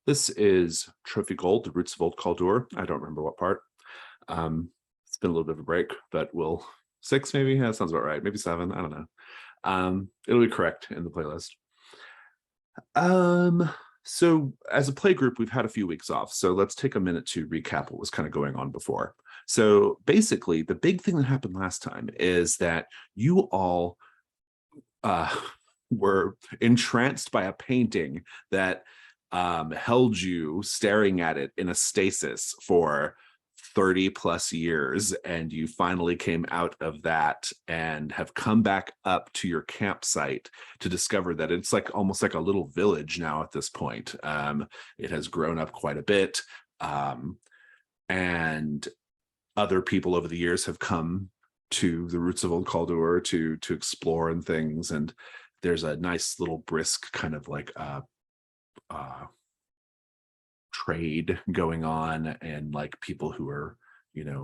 This is Trophy Gold, the Roots of Old Kalduhr. I don't remember what part. It's been a little bit of a break, but we'll 6 maybe. Yeah, that sounds about right. Maybe 7. I don't know. It'll be correct in the playlist. So as a play group, we've had a few weeks off. So let's take a minute to recap what was kind of going on before. So basically, the big thing that happened last time is that you all uh, were entranced by a painting that held you staring at it in a stasis for 30 plus years, and you finally came out of that and have come back up to your campsite to discover that it's like almost like a little village now at this point. It has grown up quite a bit, and other people over the years have come to the roots of Old Kalduhr to explore and things, and there's a nice little brisk kind of like trade going on, and like people who are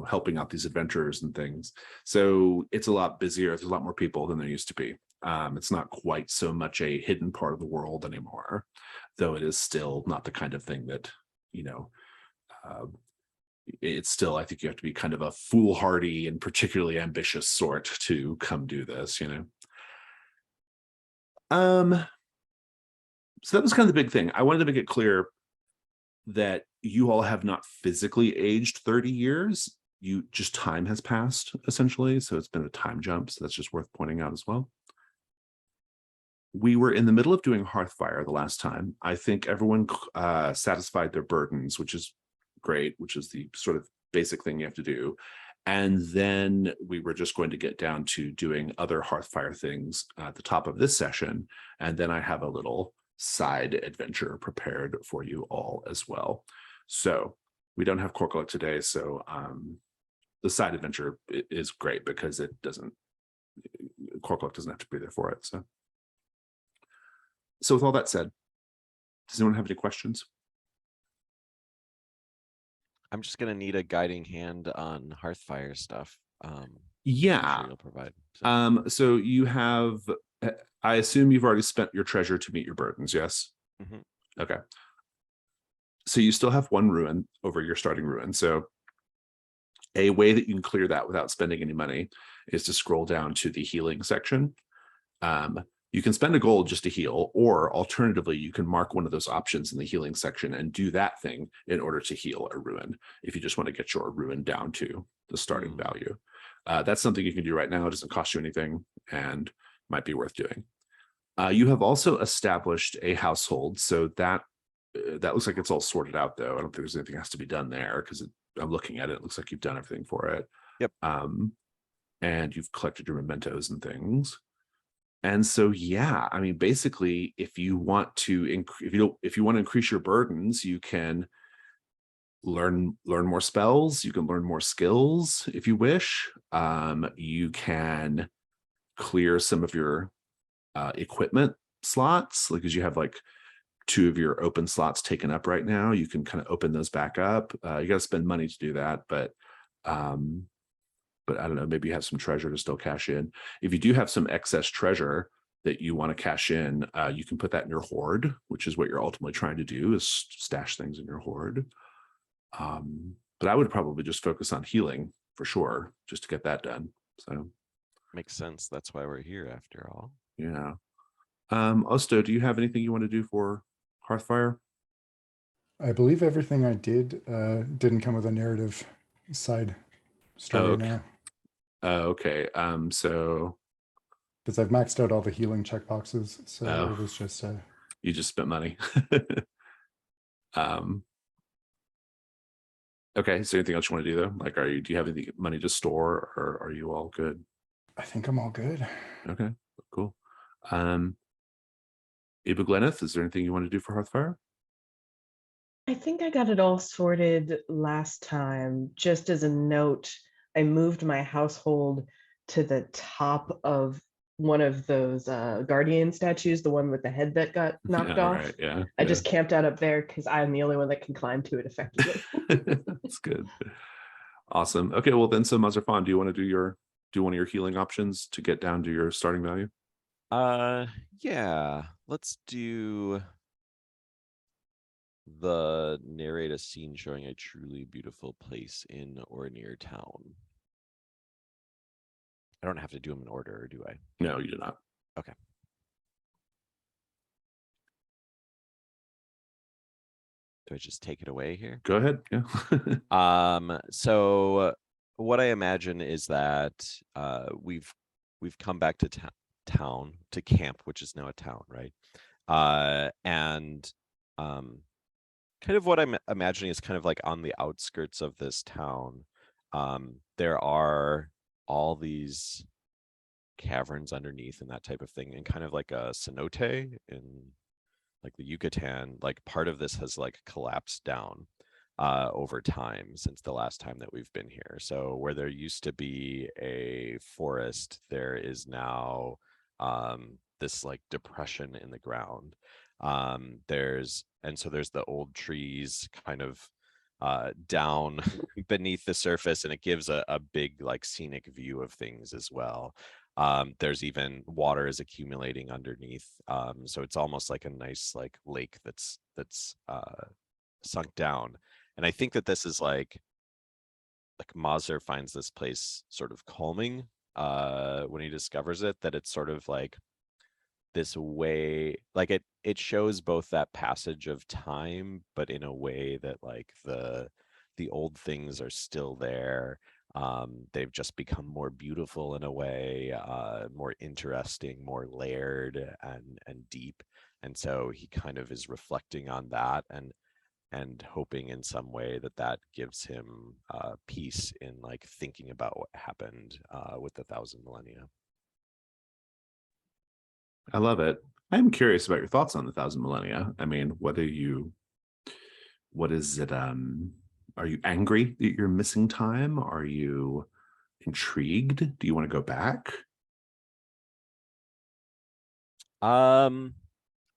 helping out these adventurers and things. So it's a lot busier. There's a lot more people than there used to be. It's not quite so much a hidden part of the world anymore, though it is still not the kind of thing that uh, it's still, I think you have to be kind of a foolhardy and particularly ambitious sort to come do this. So that was kind of the big thing. I wanted to make it clear that you all have not physically aged 30 years. You just, time has passed essentially. So it's been a time jump. So that's just worth pointing out as well. We were in the middle of doing Hearthfire the last time. I think everyone satisfied their burdens, which is great, which is the sort of basic thing you have to do. And then we were just going to get down to doing other Hearthfire things at the top of this session. And then I have a little side adventure prepared for you all as well. So we don't have Korkaluk today, so the side adventure is great because Korkaluk doesn't have to be there for it. So with all that said, does anyone have any questions? I'm just gonna need a guiding hand on Hearthfire stuff. Yeah. Sure you'll provide. So. So you have, I assume you've already spent your treasure to meet your burdens, yes? Mm-hmm. Okay. So you still have 1 ruin over your starting ruin. So a way that you can clear that without spending any money is to scroll down to the healing section. You can spend a gold just to heal, or alternatively, you can mark one of those options in the healing section and do that thing in order to heal a ruin if you just want to get your ruin down to the starting value. That's something you can do right now. It doesn't cost you anything and might be worth doing. You have also established a household, so that looks like it's all sorted out, though. I don't think there's anything that has to be done there because I'm looking at it. It looks like you've done everything for it. Yep. And you've collected your mementos and things. And so, yeah, I mean, basically, if you want to increase your burdens, you can learn more spells. You can learn more skills if you wish. You can clear some of your equipment slots, like, because you have like 2 of your open slots taken up right now. You can kind of open those back up. You got to spend money to do that, but I don't know, maybe you have some treasure to still cash in. If you do have some excess treasure that you want to cash in, you can put that in your hoard, which is what you're ultimately trying to do, is stash things in your hoard. But I would probably just focus on healing for sure, just to get that done. So makes sense. That's why we're here after all. Yeah. Osto, do you have anything you want to do for Hearthfire? I believe everything I did didn't come with a narrative side story now. Okay. So because I've maxed out all the healing checkboxes, so it was just you just spent money. Okay, is there anything else you want to do though? Like, do you have any money to store, or are you all good? I think I'm all good. Okay, cool. Iba Gleneth, is there anything you want to do for Hearthfire? I think I got it all sorted last time. Just as a note, I moved my household to the top of one of those guardian statues, the one with the head that got knocked off. Right, yeah. I just camped out up there because I'm the only one that can climb to it effectively. That's good. Awesome. Okay, well then, so Mazarfan, do you want to do one of your healing options to get down to your starting value? Yeah. Let's do the narrate a scene showing a truly beautiful place in or near town. I don't have to do them in order, do I? No, you do not. Okay. Do I just take it away here? Go ahead. Yeah. So what I imagine is that we've come back to town to camp, which is now a town, right? And kind of what I'm imagining is kind of like on the outskirts of this town. There are all these caverns underneath and that type of thing, and kind of like a cenote in like the Yucatan, like part of this has like collapsed down over time since the last time that we've been here. So where there used to be a forest, there is now this like depression in the ground. There's the old trees kind of down beneath the surface, and it gives a big like scenic view of things as well. There's even water is accumulating underneath, so it's almost like a nice like lake that's sunk down. And I think that this is like Mazur finds this place sort of calming when he discovers it, that it's sort of like this way, like it shows both that passage of time, but in a way that like the old things are still there. They've just become more beautiful in a way, more interesting, more layered and deep. And so he kind of is reflecting on that and hoping in some way that that gives him peace in like thinking about what happened with the 1,000 millennia. I love it. I'm curious about your thoughts on the 1,000 millennia. I mean, what is it? Are you angry that you're missing time? Are you intrigued? Do you want to go back? I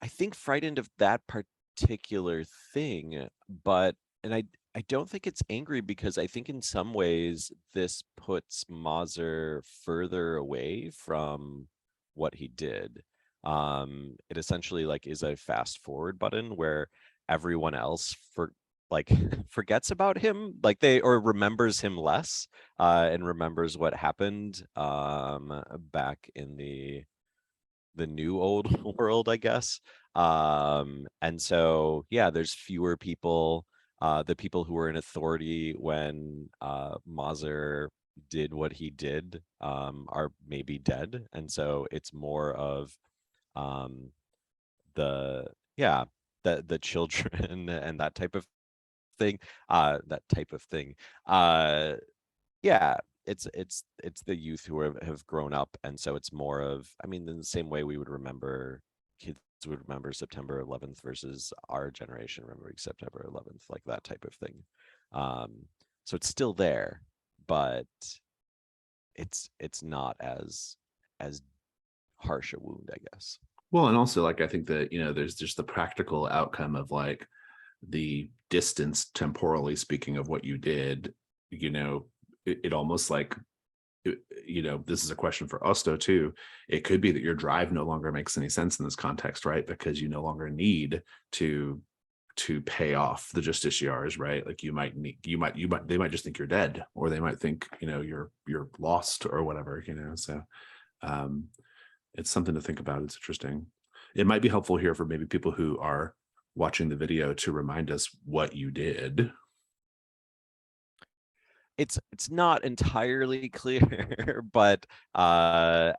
think frightened of that particular thing, but I don't think it's angry, because I think in some ways this puts Mazur further away from what he did. It essentially like is a fast forward button where everyone else forgets about him, like or remembers him less, and remembers what happened back in the new old world, I guess. And so yeah, there's fewer people. The people who were in authority when Mazur did what he did are maybe dead, and so it's more of the the children and that type of thing. Yeah, it's the youth who have grown up, and so it's more of, I mean, in the same way we would remember, kids would remember September 11th versus our generation remembering September 11th, like that type of thing. So it's still there, but it's not as harsh a wound, I guess. Well, and also like I think that, there's just the practical outcome of like the distance temporally speaking of what you did, it almost like, this is a question for Osto too. It could be that your drive no longer makes any sense in this context, right? Because you no longer need to pay off the justiciars, right? Like they might just think you're dead, or they might think, you're lost or whatever, so it's something to think about. It's interesting. It might be helpful here for maybe people who are watching the video to remind us what you did. It's not entirely clear, but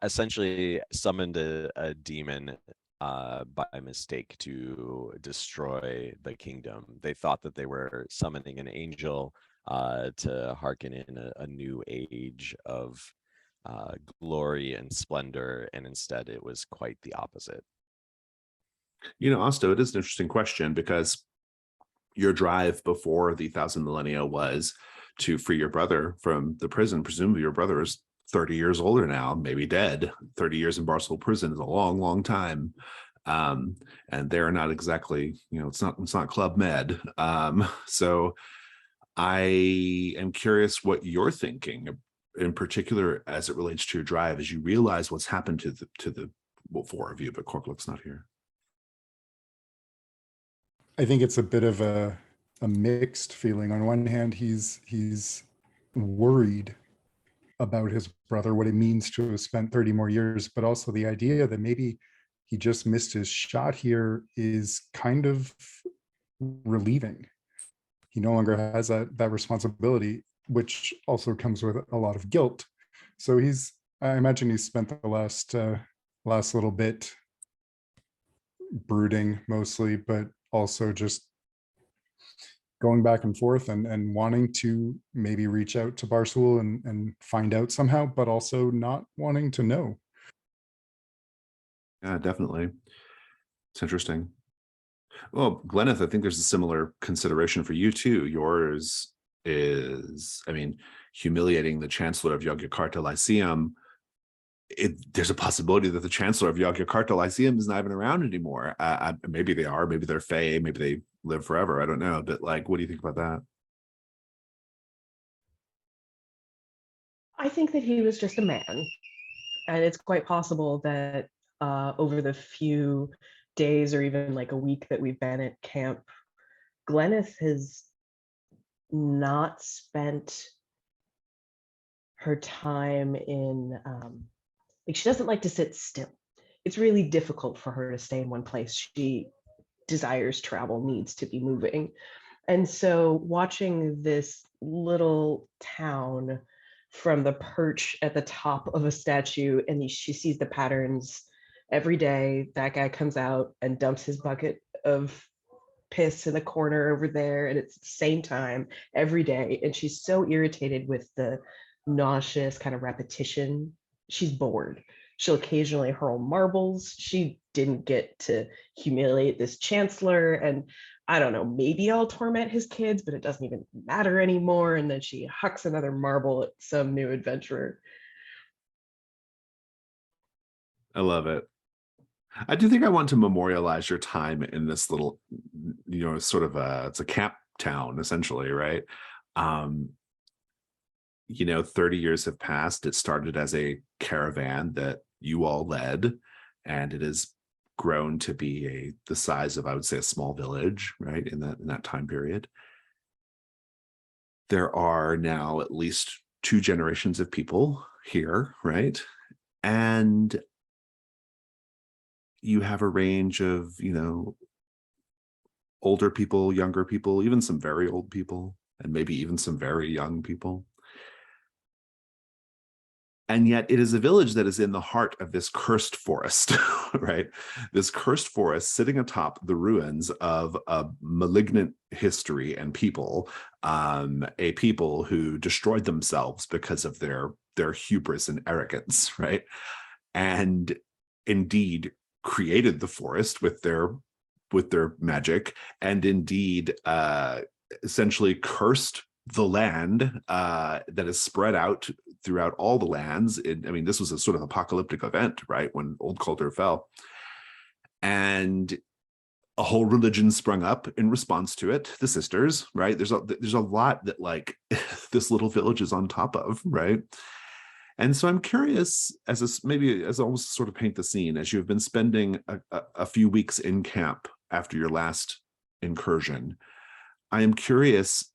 essentially summoned a demon by mistake to destroy the kingdom. They thought that they were summoning an angel to hearken in a new age of glory and splendor, and instead it was quite the opposite. Osto, it is an interesting question, because your drive before the 1,000 millennia was to free your brother from the prison. Presumably your brother is 30 years older now, maybe dead. 30 years in Barcelona prison is a long, long time. And they're not exactly, it's not Club Med. So I am curious what you're thinking, in particular as it relates to your drive, as you realize what's happened to the four of you, but Corklook's not here. I think it's a bit of a mixed feeling. On one hand, he's worried about his brother, what it means to have spent 30 more years, but also the idea that maybe he just missed his shot here is kind of relieving. He no longer has that responsibility, which also comes with a lot of guilt. So I imagine he's spent the last little bit brooding mostly, but also just going back and forth and wanting to maybe reach out to Barstool and find out somehow, but also not wanting to know. Yeah, definitely. It's interesting. Well, Gleneth, I think there's a similar consideration for you too. Yours is, I mean, humiliating the Chancellor of Yogyakarta Lyceum. There's a possibility that the Chancellor of Yogyakarta Lyceum is not even around anymore. Maybe they are, maybe they're Fae, maybe they live forever. I don't know. But like, what do you think about that? I think that he was just a man, and it's quite possible that over the few days or even like a week that we've been at camp, Gleneth has not spent her time in like, she doesn't like to sit still. It's really difficult for her to stay in one place. She desires travel, needs to be moving. And so watching this little town from the perch at the top of a statue, and she sees the patterns every day. That guy comes out and dumps his bucket of piss in the corner over there, and it's the same time every day. And she's so irritated with the nauseous kind of repetition. She's bored. She'll occasionally hurl marbles. She didn't get to humiliate this chancellor, and I don't know, maybe I'll torment his kids, but it doesn't even matter anymore. And then she hucks another marble at some new adventurer. I love it. I do think I want to memorialize your time in this little, sort of it's a camp town essentially, right? 30 years have passed. It started as a caravan that you all led, and it has grown to be the size of, I would say, a small village, right? In that time period. There are now at least 2 generations of people here, right? And you have a range of, older people, younger people, even some very old people, and maybe even some very young people. And yet it is a village that is in the heart of this cursed forest, right? This cursed forest sitting atop the ruins of a malignant history and people, a people who destroyed themselves because of their hubris and arrogance, right? And indeed created the forest with their magic, and indeed essentially cursed the land that is spread out throughout all the lands. This was a sort of apocalyptic event, right? When Old Kalduhr fell, and a whole religion sprung up in response to it. The sisters, right? There's a lot that like this little village is on top of, right? And so I'm curious, as almost sort of paint the scene, as you've been spending a few weeks in camp after your last incursion, I am curious,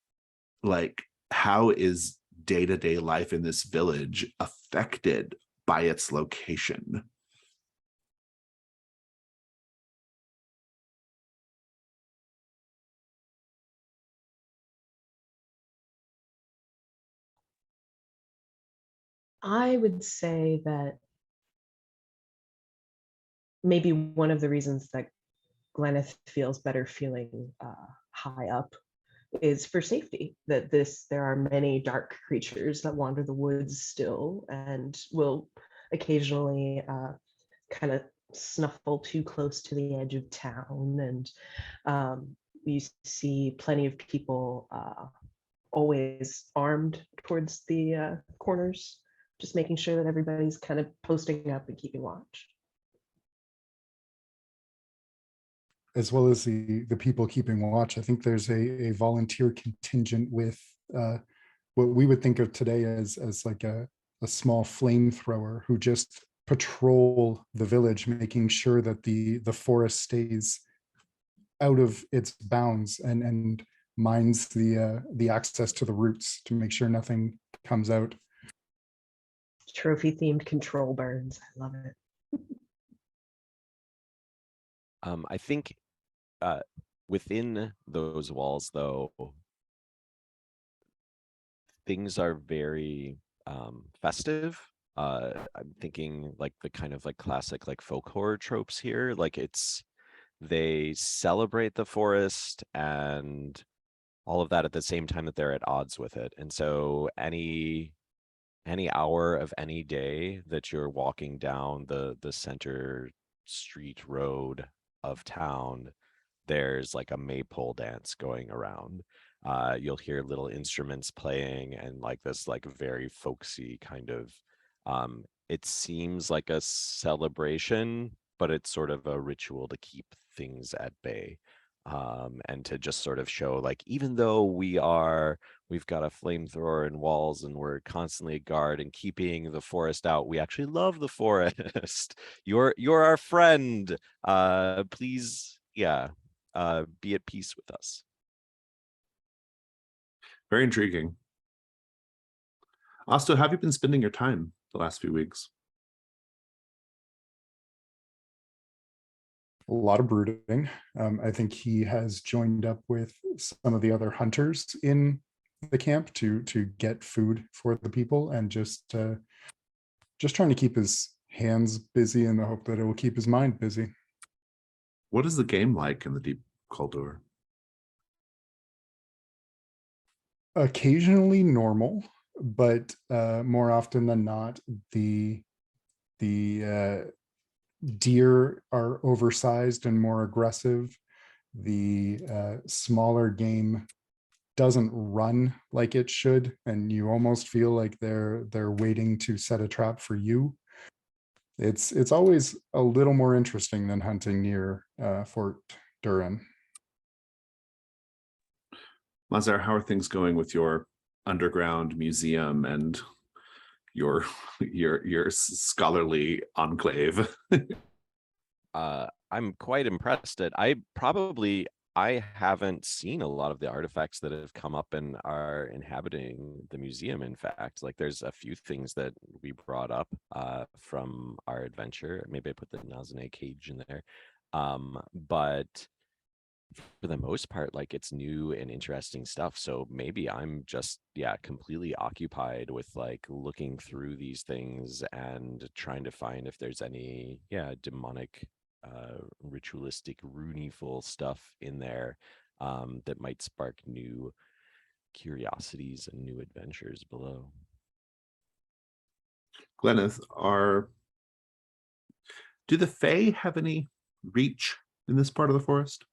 like, how is day-to-day life in this village affected by its location? I would say that maybe one of the reasons that Gleneth feels better feeling high up is for safety. That there are many dark creatures that wander the woods still and will occasionally kind of snuffle too close to the edge of town. And you see plenty of people always armed towards the corners, just making sure that everybody's kind of posting up and keeping watch. As well as the people keeping watch, I think there's a volunteer contingent with what we would think of today as like a small flamethrower who just patrol the village, making sure that the forest stays out of its bounds and mines the access to the roots to make sure nothing comes out. Trophy themed control burns. I love it. I think within those walls, though, things are very festive. I'm thinking like the kind of like classic like folk horror tropes here. Like they celebrate the forest and all of that at the same time that they're at odds with it. And so any hour of any day that you're walking down the center street road of town, there's like a maypole dance going around. You'll hear little instruments playing and like this like very folksy kind of it seems like a celebration, but it's sort of a ritual to keep things at bay. And to just sort of show like even though we've got a flamethrower and walls and we're constantly a guard and keeping the forest out, we actually love the forest. You're our friend. Please, yeah, be at peace with us. Very intriguing. Asto, how have you been spending your time the last few weeks? A lot of brooding. I think he has joined up with some of the other hunters in the camp to get food for the people, and just trying to keep his hands busy in the hope that it will keep his mind busy. What is the game like in the deep Kalduhr? Occasionally normal, but more often than not, the deer are oversized and more aggressive. The smaller game doesn't run like it should, and you almost feel like they're waiting to set a trap for you. It's always a little more interesting than hunting near Fort Durin. Lazar, how are things going with your underground museum and your scholarly enclave? I'm quite impressed at I haven't seen a lot of the artifacts that have come up and are inhabiting the museum. In fact, like there's a few things that we brought up from our adventure. Maybe I put the Nazane cage in there. But for the most part, like it's new and interesting stuff. So maybe I'm just, yeah, completely occupied with like looking through these things and trying to find if there's any, yeah, demonic, ritualistic, runeful stuff in there that might spark new curiosities and new adventures below. Gleneth, do the Fae have any reach in this part of the forest?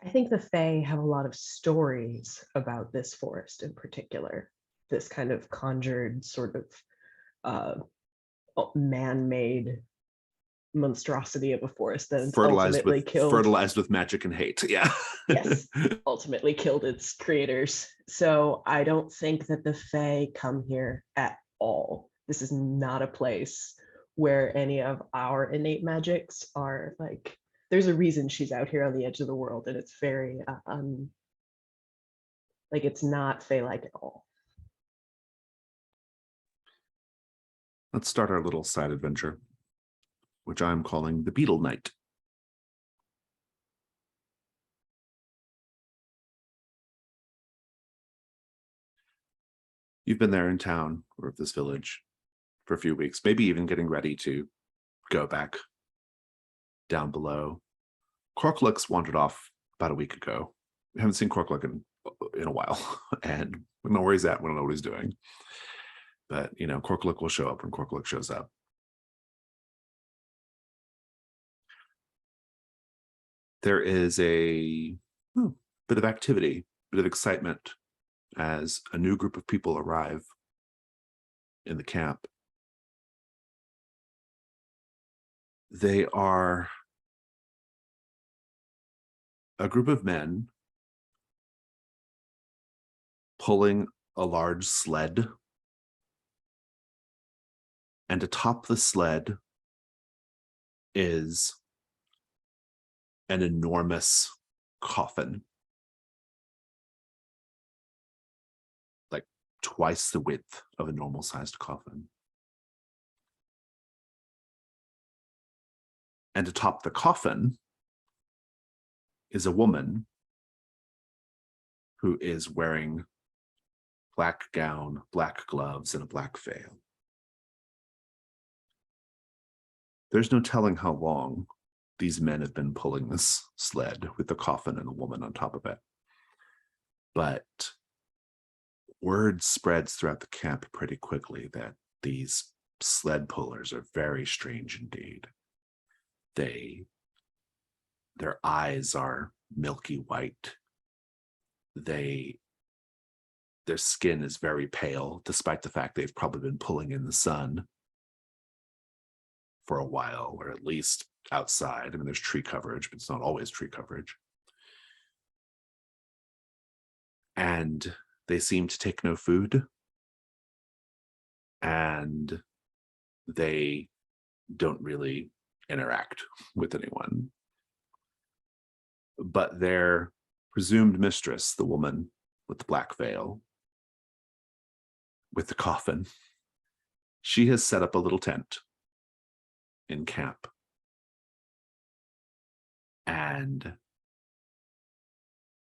I think the Fae have a lot of stories about this forest in particular, this kind of conjured sort of man-made monstrosity of a forest that ultimately killed. Fertilized with magic and hate. Yeah. Yes, ultimately killed its creators. So I don't think that the Fae come here at all. This is not a place where any of our innate magics are like. There's a reason she's out here on the edge of the world, and it's very like it's not Fae-like at all. Let's start our little side adventure, which I'm calling the Beetle Night. You've been there in town or this village for a few weeks, maybe even getting ready to go back down below. Korkluk's wandered off about a week ago. We haven't seen Korkluk in a while, and we don't know where he's at. We don't know what he's doing. But, you know, Korkluk will show up when Korkluk shows up. There is a bit of activity, bit of excitement as a new group of people arrive in the camp. They are a group of men pulling a large sled, and atop the sled is an enormous coffin, like twice the width of a normal sized coffin. And atop the coffin is a woman who is wearing black gown, black gloves, and a black veil. There's no telling how long these men have been pulling this sled with the coffin and the woman on top of it. But word spreads throughout the camp pretty quickly that these sled pullers are very strange indeed. Their eyes are milky white. Their skin is very pale, despite the fact they've probably been pulling in the sun for a while, or at least outside. I mean, there's tree coverage, but it's not always tree coverage. And they seem to take no food. And they don't really interact with anyone. But their presumed mistress, the woman with the black veil, with the coffin, she has set up a little tent in camp. And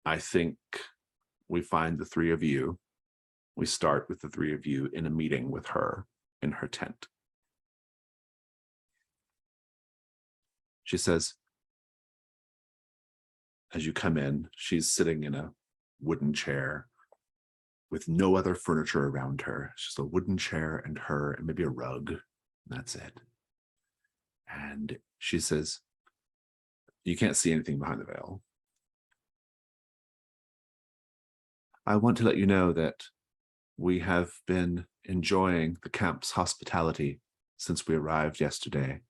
I think we find the three of you. We start with the three of you in a meeting with her in her tent. She says, as you come in, she's sitting in a wooden chair with no other furniture around her. It's just a wooden chair and her and maybe a rug. And that's it. And she says, you can't see anything behind the veil. I want to let you know that we have been enjoying the camp's hospitality since we arrived yesterday.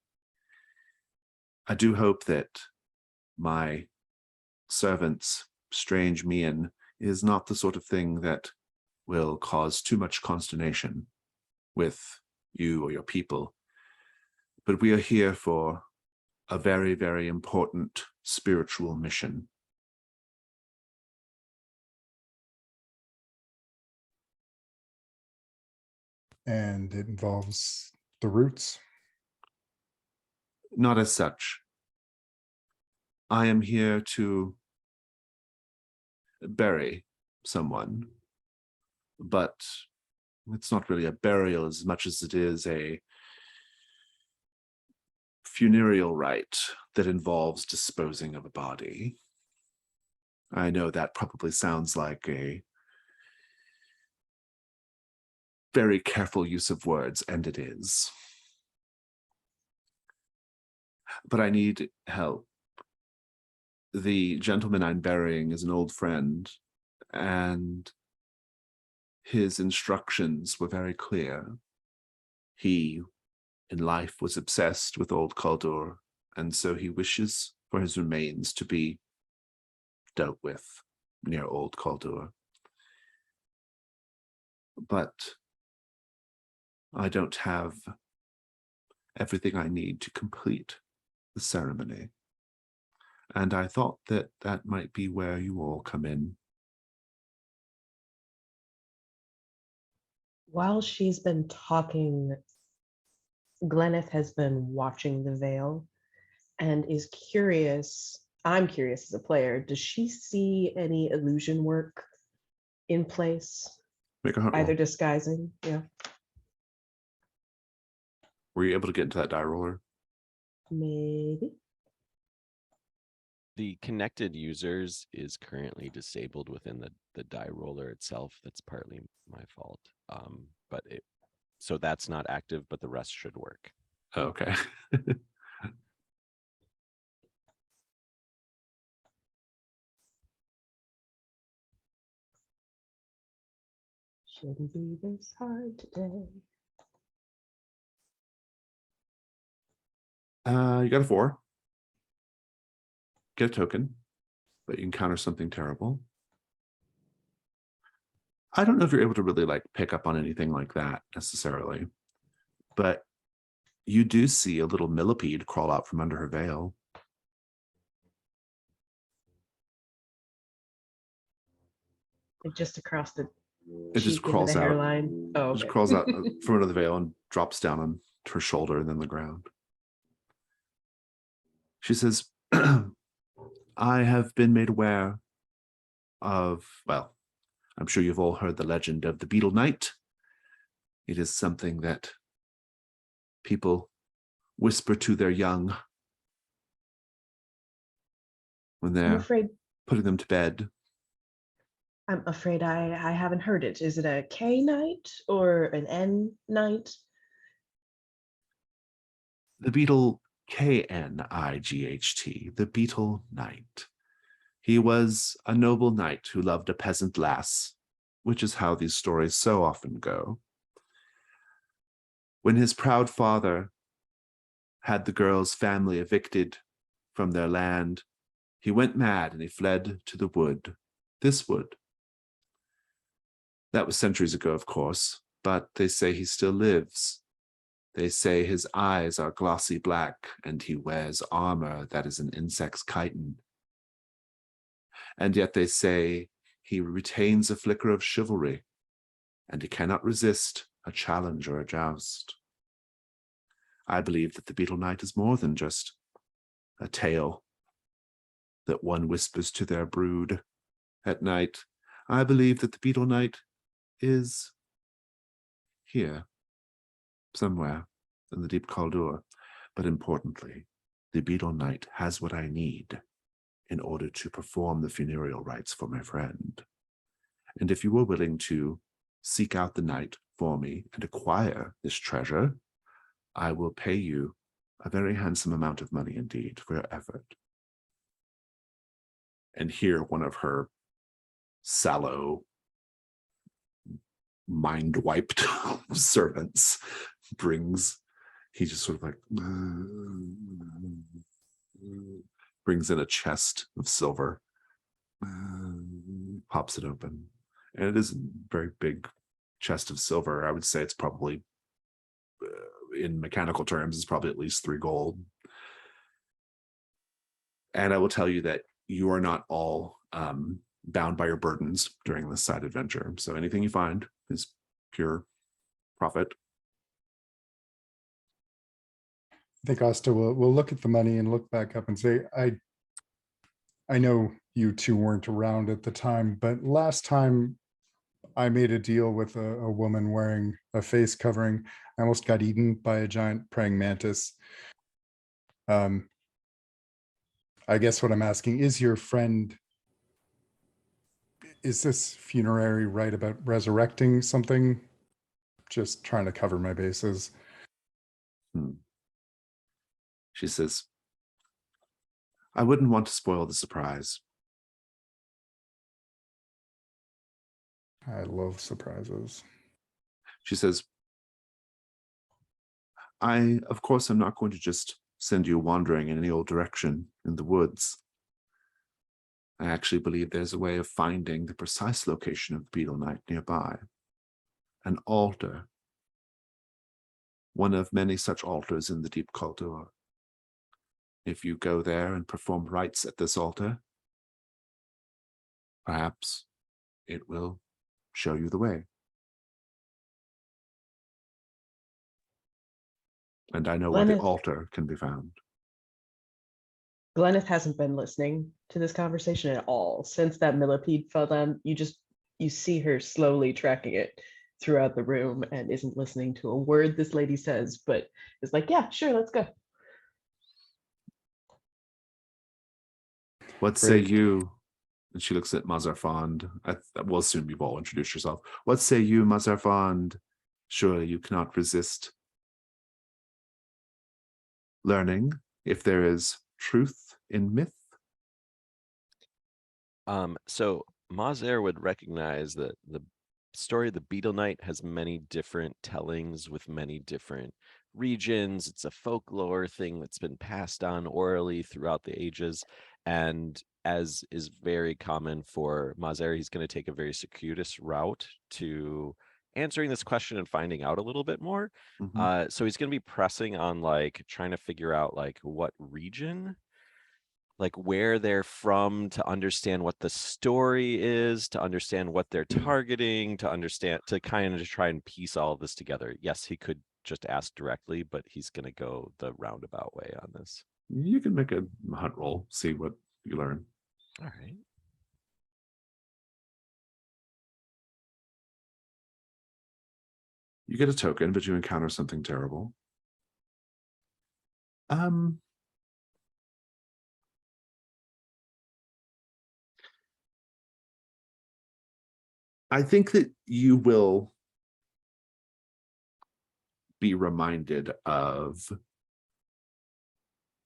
I do hope that my servant's strange mien is not the sort of thing that will cause too much consternation with you or your people. But we are here for a very, very important spiritual mission. And it involves the roots. Not as such. I am here to bury someone, but it's not really a burial as much as it is a funereal rite that involves disposing of a body. I know that probably sounds like a very careful use of words, and it is. But I need help. The gentleman I'm burying is an old friend, and his instructions were very clear. He, in life, was obsessed with old Kalduhr, and so he wishes for his remains to be dealt with near old Kalduhr. But I don't have everything I need to complete the ceremony. And I thought that that might be where you all come in. While she's been talking, Gleneth has been watching the veil and is curious. I'm curious as a player. Does she see any illusion work in place? Make a hunt roll. Either disguising, yeah. Were you able to get into that die roller? Maybe. The connected users is currently disabled within the die roller itself. That's partly my fault. So that's not active, but the rest should work. Oh, okay. Shouldn't be this hard today. You got a 4. Get a token, but you encounter something terrible. I don't know if you're able to really like pick up on anything like that necessarily, but You do see a little millipede crawl out from under her veil. Just across the It just cheek into the crawls out. hairline. Oh, It just okay. crawls out from under the veil and drops down on her shoulder and then the ground. She says, I have been made aware of, well, I'm sure you've all heard the legend of the Beetle Knight. It is something that people whisper to their young when I'm they're afraid putting them to bed. I haven't heard it. Is it a K night or an N night? The beetle Knight, the Beetle Knight. He was a noble knight who loved a peasant lass, which is how these stories so often go. When his proud father had the girl's family evicted from their land, he went mad and he fled to the wood, this wood. That was centuries ago, of course, but they say he still lives. They say his eyes are glossy black and he wears armor that is an insect's chitin. And yet they say he retains a flicker of chivalry and he cannot resist a challenge or a joust. I believe that the Beetle Knight is more than just a tale that one whispers to their brood at night. I believe that the Beetle Knight is here, somewhere in the deep Kalduhr. But importantly, the Beetle Knight has what I need in order to perform the funereal rites for my friend. And if you were willing to seek out the knight for me and acquire this treasure, I will pay you a very handsome amount of money indeed for your effort. And here one of her sallow, mind-wiped servants he just sort of like brings in a chest of silver, pops it open, and it is a very big chest of silver. I would say it's probably, in mechanical terms, it's probably at least 3 gold. And I will tell you that you are not all bound by your burdens during this side adventure. So anything you find is pure profit. I think Asta will look at the money and look back up and say, I know you two weren't around at the time, but last time I made a deal with a woman wearing a face covering, I almost got eaten by a giant praying mantis. I guess what I'm asking is, your friend, is this funerary rite about resurrecting something? Just trying to cover my bases. She says, I wouldn't want to spoil the surprise. I love surprises. She says, I, of course, am not going to just send you wandering in any old direction in the woods. I actually believe there's a way of finding the precise location of the Beetle Knight nearby. An altar. One of many such altars in the deep Kalduhr. If you go there and perform rites at this altar, perhaps it will show you the way. And I know where the altar can be found. Gleneth hasn't been listening to this conversation at all. Since that millipede fell down, you see her slowly tracking it throughout the room and isn't listening to a word this lady says, but is like, yeah, sure, let's go. What say you? And she looks at Mazarfand. We'll assume you've all introduced yourself. What say you, Mazarfand? Surely you cannot resist learning if there is truth in myth. So Mazer would recognize that the story of the Beetle Knight has many different tellings with many different regions. It's a folklore thing that's been passed on orally throughout the ages. And as is very common for Mazer, he's going to take a very circuitous route to answering this question and finding out a little bit more. Mhm. So he's going to be pressing on like trying to figure out like what region, like where they're from, to understand what the story is, to understand what they're targeting, to understand, to kind of try and piece all of this together. Yes, he could just ask directly, but he's going to go the roundabout way on this. You can make a hunt roll, see what you learn. All right. You get a token, but you encounter something terrible. I think that you will be reminded of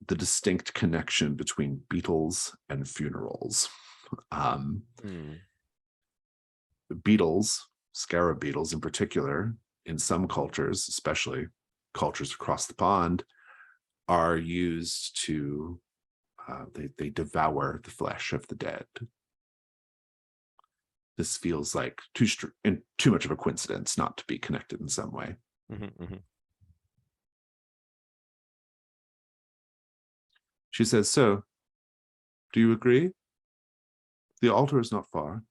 the distinct connection between beetles and funerals. Beetles, scarab beetles in particular, in some cultures, especially cultures across the pond, are used to they devour the flesh of the dead. This feels like too much of a coincidence not to be connected in some way. She says, "So, do you agree? The altar is not far."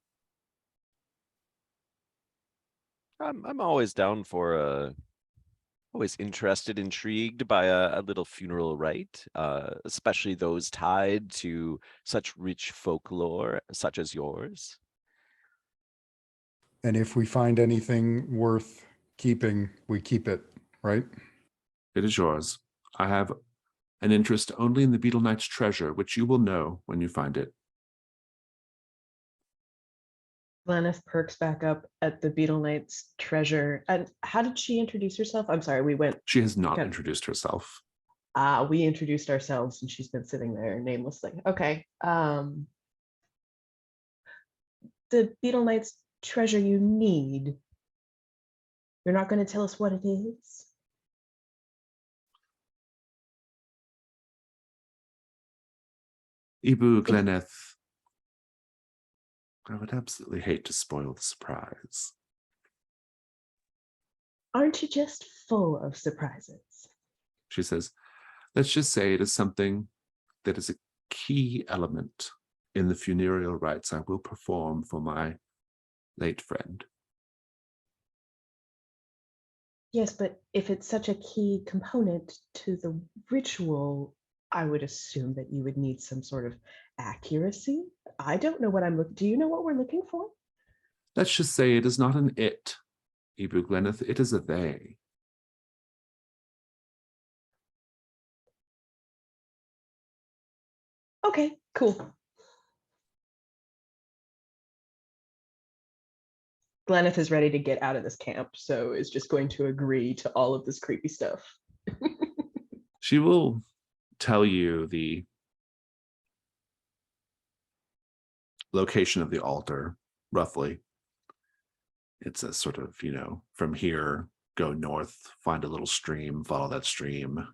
I'm always down for always interested, intrigued by a little funeral rite, especially those tied to such rich folklore such as yours. And if we find anything worth keeping, we keep it, right? It is yours. I have an interest only in the Beetle Knight's treasure, which you will know when you find it. Gleneth perks back up at the Beetle Knight's treasure. And how did she introduce herself? I'm sorry, we went. She has not Okay. introduced herself. We introduced ourselves and she's been sitting there namelessly. Okay. The Beetle Knight's treasure you need. You're not going to tell us what it is? Ibu Gleneth, I would absolutely hate to spoil the surprise. Aren't you just full of surprises? She says, let's just say it is something that is a key element in the funereal rites I will perform for my late friend. Yes, but if it's such a key component to the ritual, I would assume that you would need some sort of accuracy. I don't know what I'm looking. Do you know what we're looking for? Let's just say it is not an it, Ibu Gleneth, it is a they. Okay, cool. Gleneth is ready to get out of this camp, so is just going to agree to all of this creepy stuff. She will tell you the location of the altar, roughly. It's a sort of, from here, go north, find a little stream, follow that stream,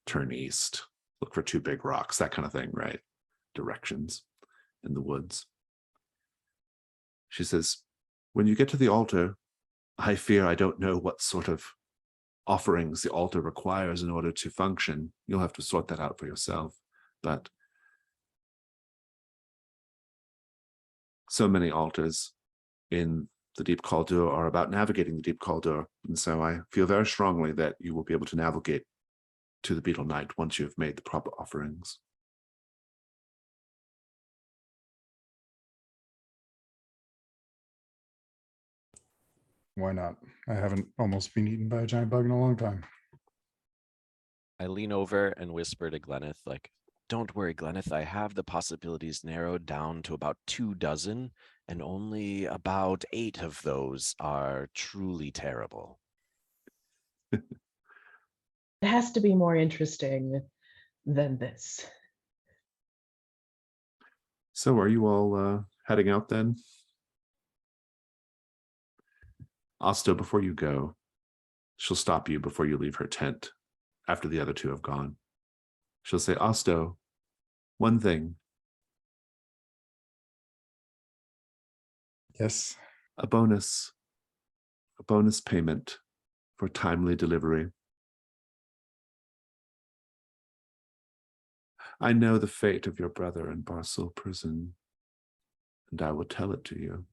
turn east, look for two big rocks, that kind of thing, right? Directions in the woods. She says, when you get to the altar, I fear I don't know what sort of offerings the altar requires in order to function. You'll have to sort that out for yourself. But so many altars in the deep Kalduhr are about navigating the deep Kalduhr. And so I feel very strongly that you will be able to navigate to the Beetle Knight once you've made the proper offerings. Why not? I haven't almost been eaten by a giant bug in a long time. I lean over and whisper to Gleneth, like, don't worry, Gleneth, I have the possibilities narrowed down to about 24, and only about 8 of those are truly terrible. It has to be more interesting than this. So are you all heading out then? Asta, before you go, she'll stop you before you leave her tent after the other two have gone. She'll say, Osto, one thing. Yes. A bonus. a bonus payment for timely delivery. I know the fate of your brother in Barcel prison, and I will tell it to you.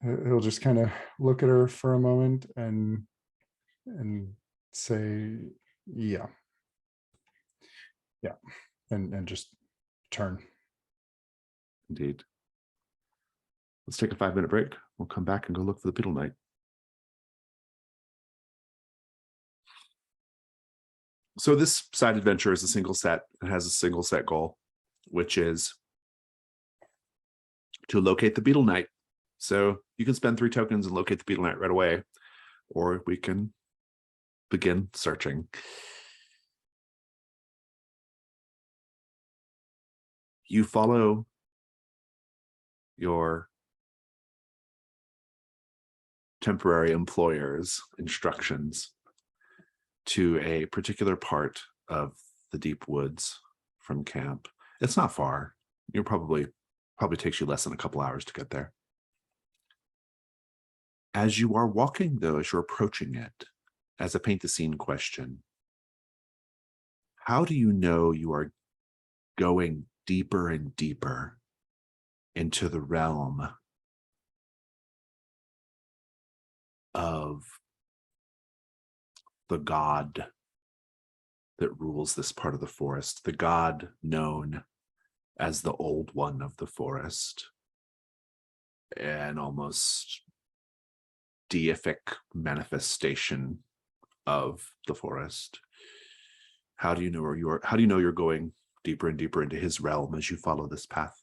He'll just kind of look at her for a moment and say, yeah, and just turn. Indeed. Let's take a 5-minute break. We'll come back and go look for the Beetle Knight. So this side adventure is a single set. It has a single set goal, which is to locate the Beetle Knight. So you can spend 3 tokens and locate the Beetle Knight right away, or we can begin searching. You follow your temporary employer's instructions to a particular part of the deep woods from camp. It's not far. You're probably takes you less than a couple hours to get there. As you are walking, though, as you're approaching it, as a paint the scene question, how do you know you are going deeper and deeper into the realm of the god that rules this part of the forest, the god known as the Old One of the forest, an almost deific manifestation of the forest? How do you know where you are? How do you know you're going deeper and deeper into his realm as you follow this path?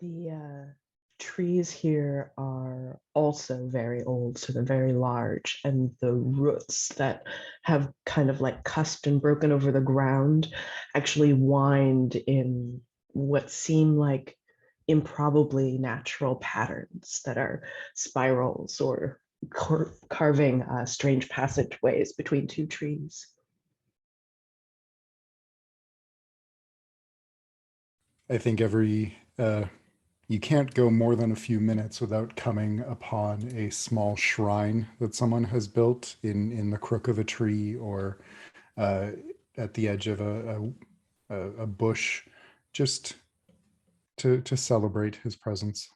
The trees here are also very old, so they're very large, and the roots that have kind of like cusped and broken over the ground actually wind in what seem like improbably natural patterns that are spirals or carving strange passageways between 2 trees. I think you can't go more than a few minutes without coming upon a small shrine that someone has built in the crook of a tree or at the edge of a bush, just to celebrate his presence.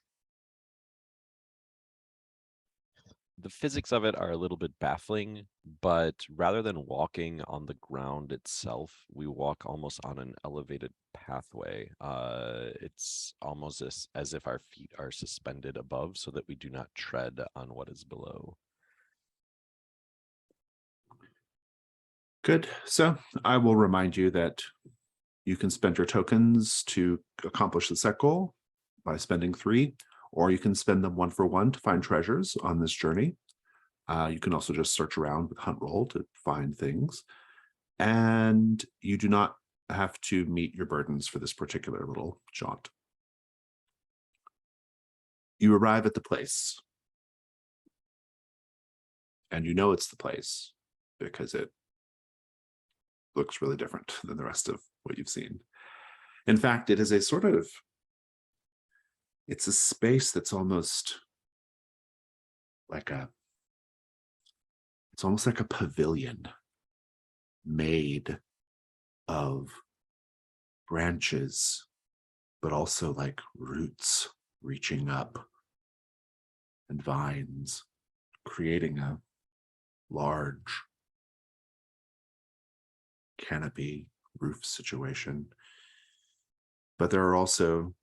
The physics of it are a little bit baffling, but rather than walking on the ground itself, we walk almost on an elevated pathway. It's almost as if our feet are suspended above so that we do not tread on what is below. Good. So I will remind you that you can spend your tokens to accomplish the set goal by spending 3, or you can spend them 1 for 1 to find treasures on this journey. You can also just search around with Hunt Roll to find things. And you do not have to meet your burdens for this particular little jaunt. You arrive at the place. And you know it's the place because it looks really different than the rest of what you've seen. In fact, it is a sort of, it's a space that's almost like it's almost like a pavilion made of branches, but also like roots reaching up and vines, creating a large canopy roof situation. But there are also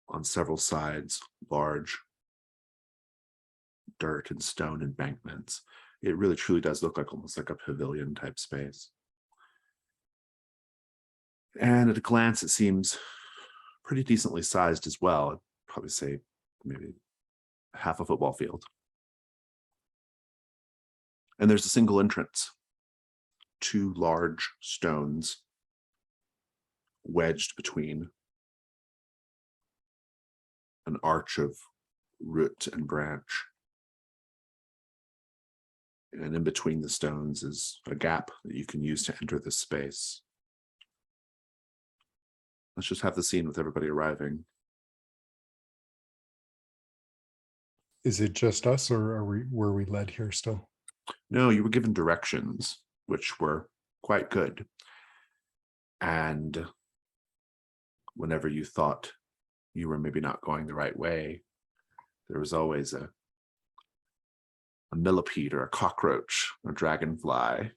on several sides large dirt and stone embankments. It really truly does look like almost like a pavilion type space. And at a glance, it seems pretty decently sized as well. I'd probably say maybe half a football field. And there's a single entrance, 2 large stones wedged between an arch of root and branch. And in between the stones is a gap that you can use to enter this space. Let's just have the scene with everybody arriving. Is it just us, or were we led here still? No, you were given directions, which were quite good. And whenever you thought you were maybe not going the right way, there was always a millipede or a cockroach or dragonfly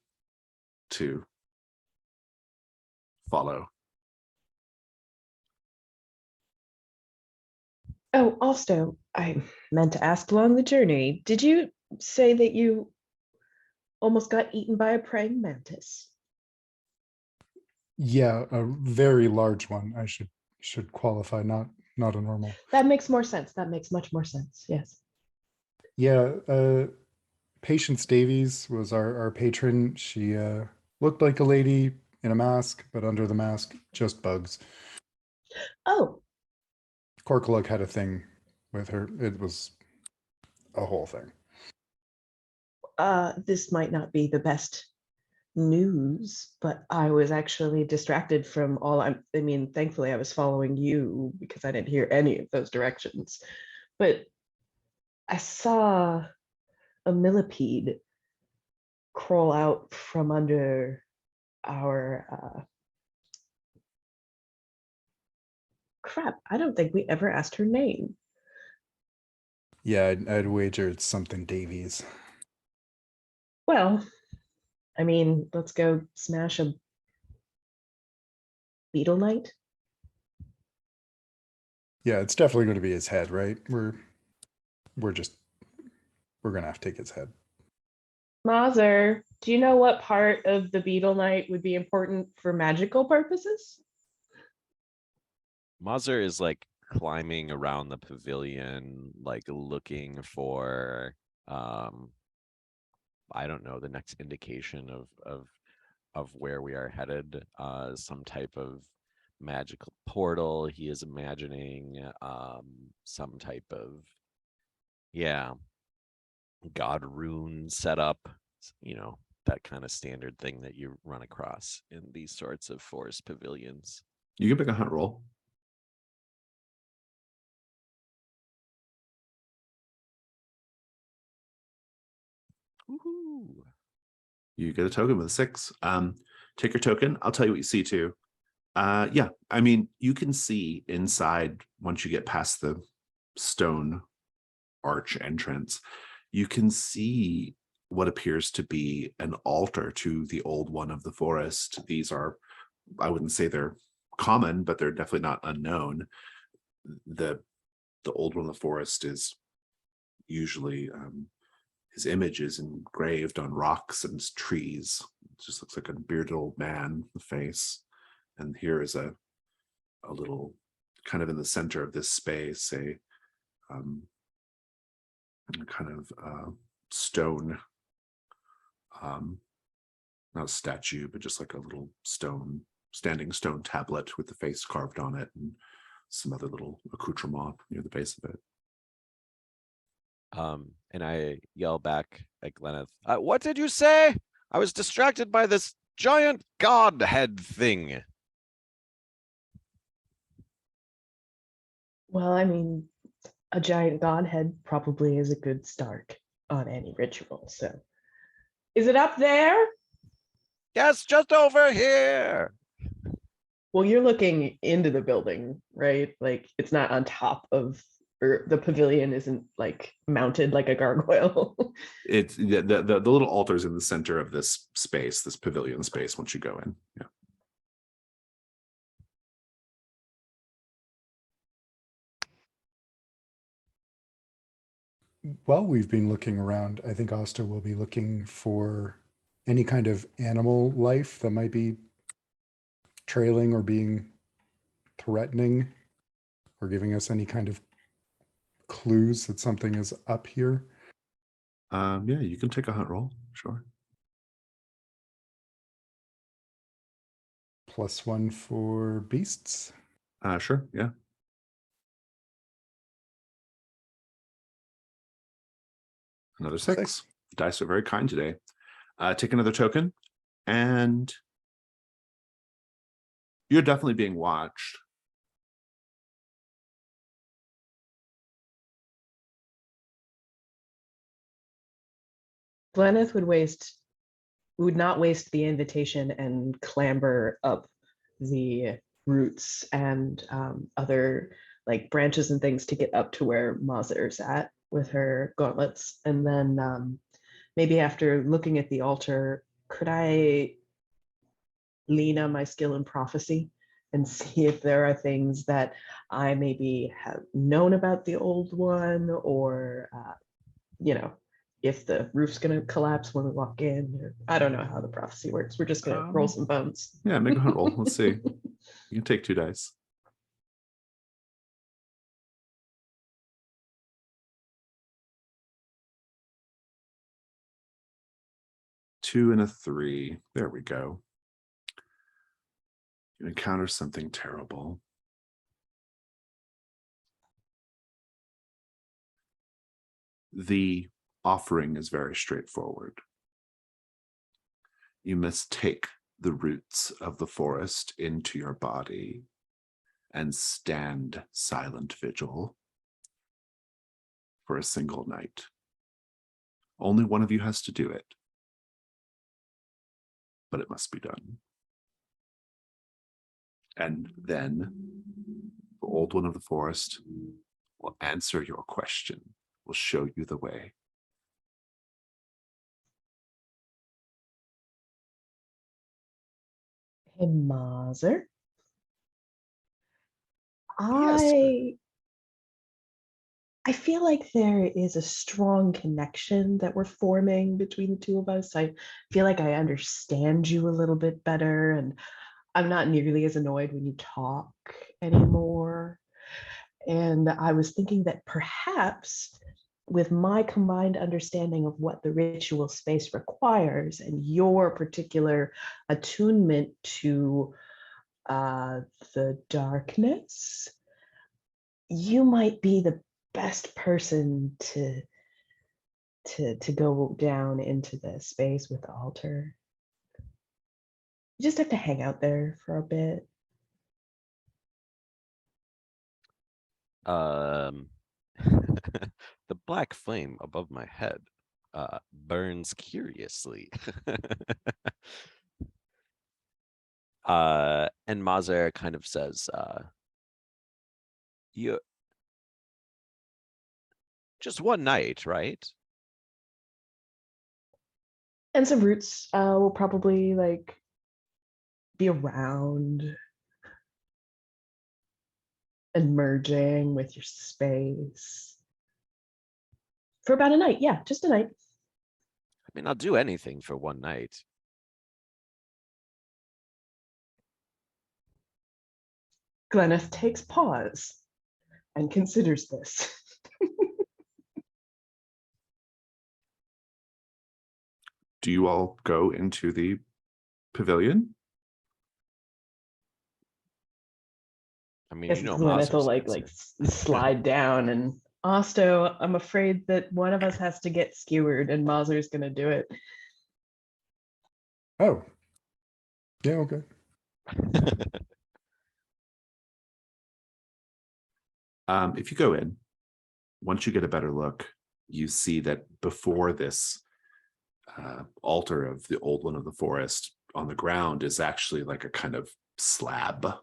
to follow. Oh, also, I meant to ask along the journey, did you say that you almost got eaten by a praying mantis? Yeah, a very large one. I should qualify, not a normal. That makes more sense. That makes much more sense. Yes. Yeah, Patience Davies was our patron. She looked like a lady in a mask, but under the mask, just bugs. Oh, Korkaluk had a thing with her. It was a whole thing. this might not be the best news, but I was actually distracted from I mean, thankfully I was following you because I didn't hear any of those directions. But I saw a millipede crawl out from under our crap. I don't think we ever asked her name. Yeah, I'd wager it's something Davies. Well, I mean, let's go smash a beetle knight. Yeah, it's definitely going to be his head, right? We're gonna have to take his head. Mazer, do you know what part of the beetle knight would be important for magical purposes? Mazer is like climbing around the pavilion, like looking for I don't know, the next indication of where we are headed, some type of magical portal. He is imagining some type of, yeah, god rune setup, you know, that kind of standard thing that you run across in these sorts of forest pavilions. You can make a hunt roll. Woohoo! You get a token with a 6. Take your token. I'll tell you what you see too. Yeah, I mean, you can see inside once you get past the stone arch entrance, you can see what appears to be an altar to the old one of the forest. These are, I wouldn't say they're common, but they're definitely not unknown. The old one of the forest is usually his image is engraved on rocks and trees. It just looks like a bearded old man, the face. And here is a little, kind of in the center of this space, a kind of stone, not a statue, but just like a little standing stone tablet with the face carved on it and some other little accoutrement near the base of it. And I yell back at Gleneth, what did you say? I was distracted by this giant godhead thing. Well, I mean, a giant godhead probably is a good start on any ritual. So, is it up there? Yes, just over here. Well, you're looking into the building, right? Like it's not on top of, or the pavilion isn't like mounted like a gargoyle. It's the little altar's in the center of this space, this pavilion space once you go in. Yeah. While we've been looking around, I think Asta will be looking for any kind of animal life that might be trailing or being threatening or giving us any kind of clues that something is up here. Yeah, you can take a hunt roll, sure. +1 for beasts. Sure, yeah. Another 6. The dice are very kind today. Take another token, and you're definitely being watched. Gleneth would not waste the invitation and clamber up the roots and other like branches and things to get up to where Mazer's at with her gauntlets. And then maybe after looking at the altar, could I lean on my skill in prophecy and see if there are things that I maybe have known about the old one, or if the roof's going to collapse when we walk in, or I don't know how the prophecy works. We're just going to roll some bones. Yeah, make a hunt roll. Let's see. You can take 2 dice. Two and a 3. There we go. You encounter something terrible. The offering is very straightforward. You must take the roots of the forest into your body and stand silent vigil for a single night. Only one of you has to do it, but it must be done. And then the Old One of the Forest will answer your question, will show you the way. Hey, Mazer. Yes. I feel like there is a strong connection that we're forming between the two of us. I feel like I understand you a little bit better, and I'm not nearly as annoyed when you talk anymore. And I was thinking that perhaps with my combined understanding of what the ritual space requires and your particular attunement to the darkness, you might be the best person to go down into the space with the altar. You just have to hang out there for a bit. The black flame above my head burns curiously. And Mazer kind of says, you just one night, right? And some roots will probably like be around and merging with your space for about a night. Yeah, just a night. I mean, I'll do anything for one night. Gleneth takes pause and considers this. Do you all go into the pavilion? I mean, Guess you know, Gleneth will Mazer's like answer. slide down, and Osto, I'm afraid that one of us has to get skewered, and Mazer's gonna do it. Oh. Yeah, okay. If you go in, once you get a better look, you see that before this altar of the Old One of the Forest on the ground is actually like a kind of slab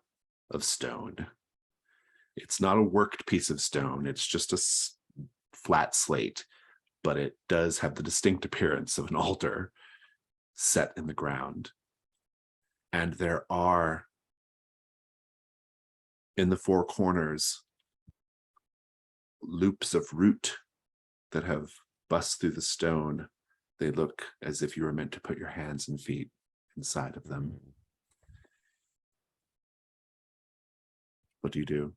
of stone. It's not a worked piece of stone. It's just a flat slate, but it does have the distinct appearance of an altar set in the ground. And there are, in the 4 corners, loops of root that have bust through the stone. They look as if you were meant to put your hands and feet inside of them. What do you do?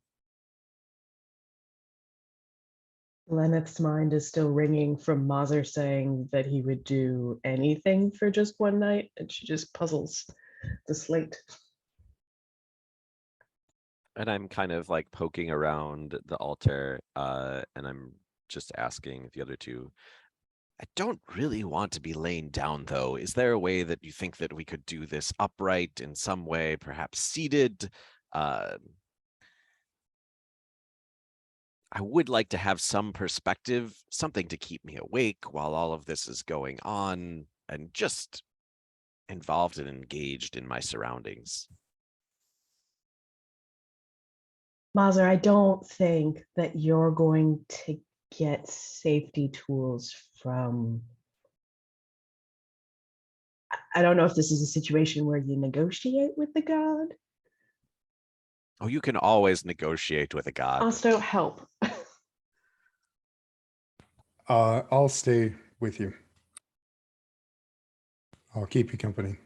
Gleneth's mind is still ringing from Mazer saying that he would do anything for just one night, and she just puzzles the slate. And I'm kind of like poking around the altar, and I'm just asking the other two, I don't really want to be laying down, though. Is there a way that you think that we could do this upright in some way, perhaps seated? Uh, I would like to have some perspective, something to keep me awake while all of this is going on, and just involved and engaged in my surroundings. Mazar, I don't think that you're going to get safety tools from. I don't know if this is a situation where you negotiate with the god. Oh, you can always negotiate with a god. Also, help. I'll stay with you. I'll keep you company.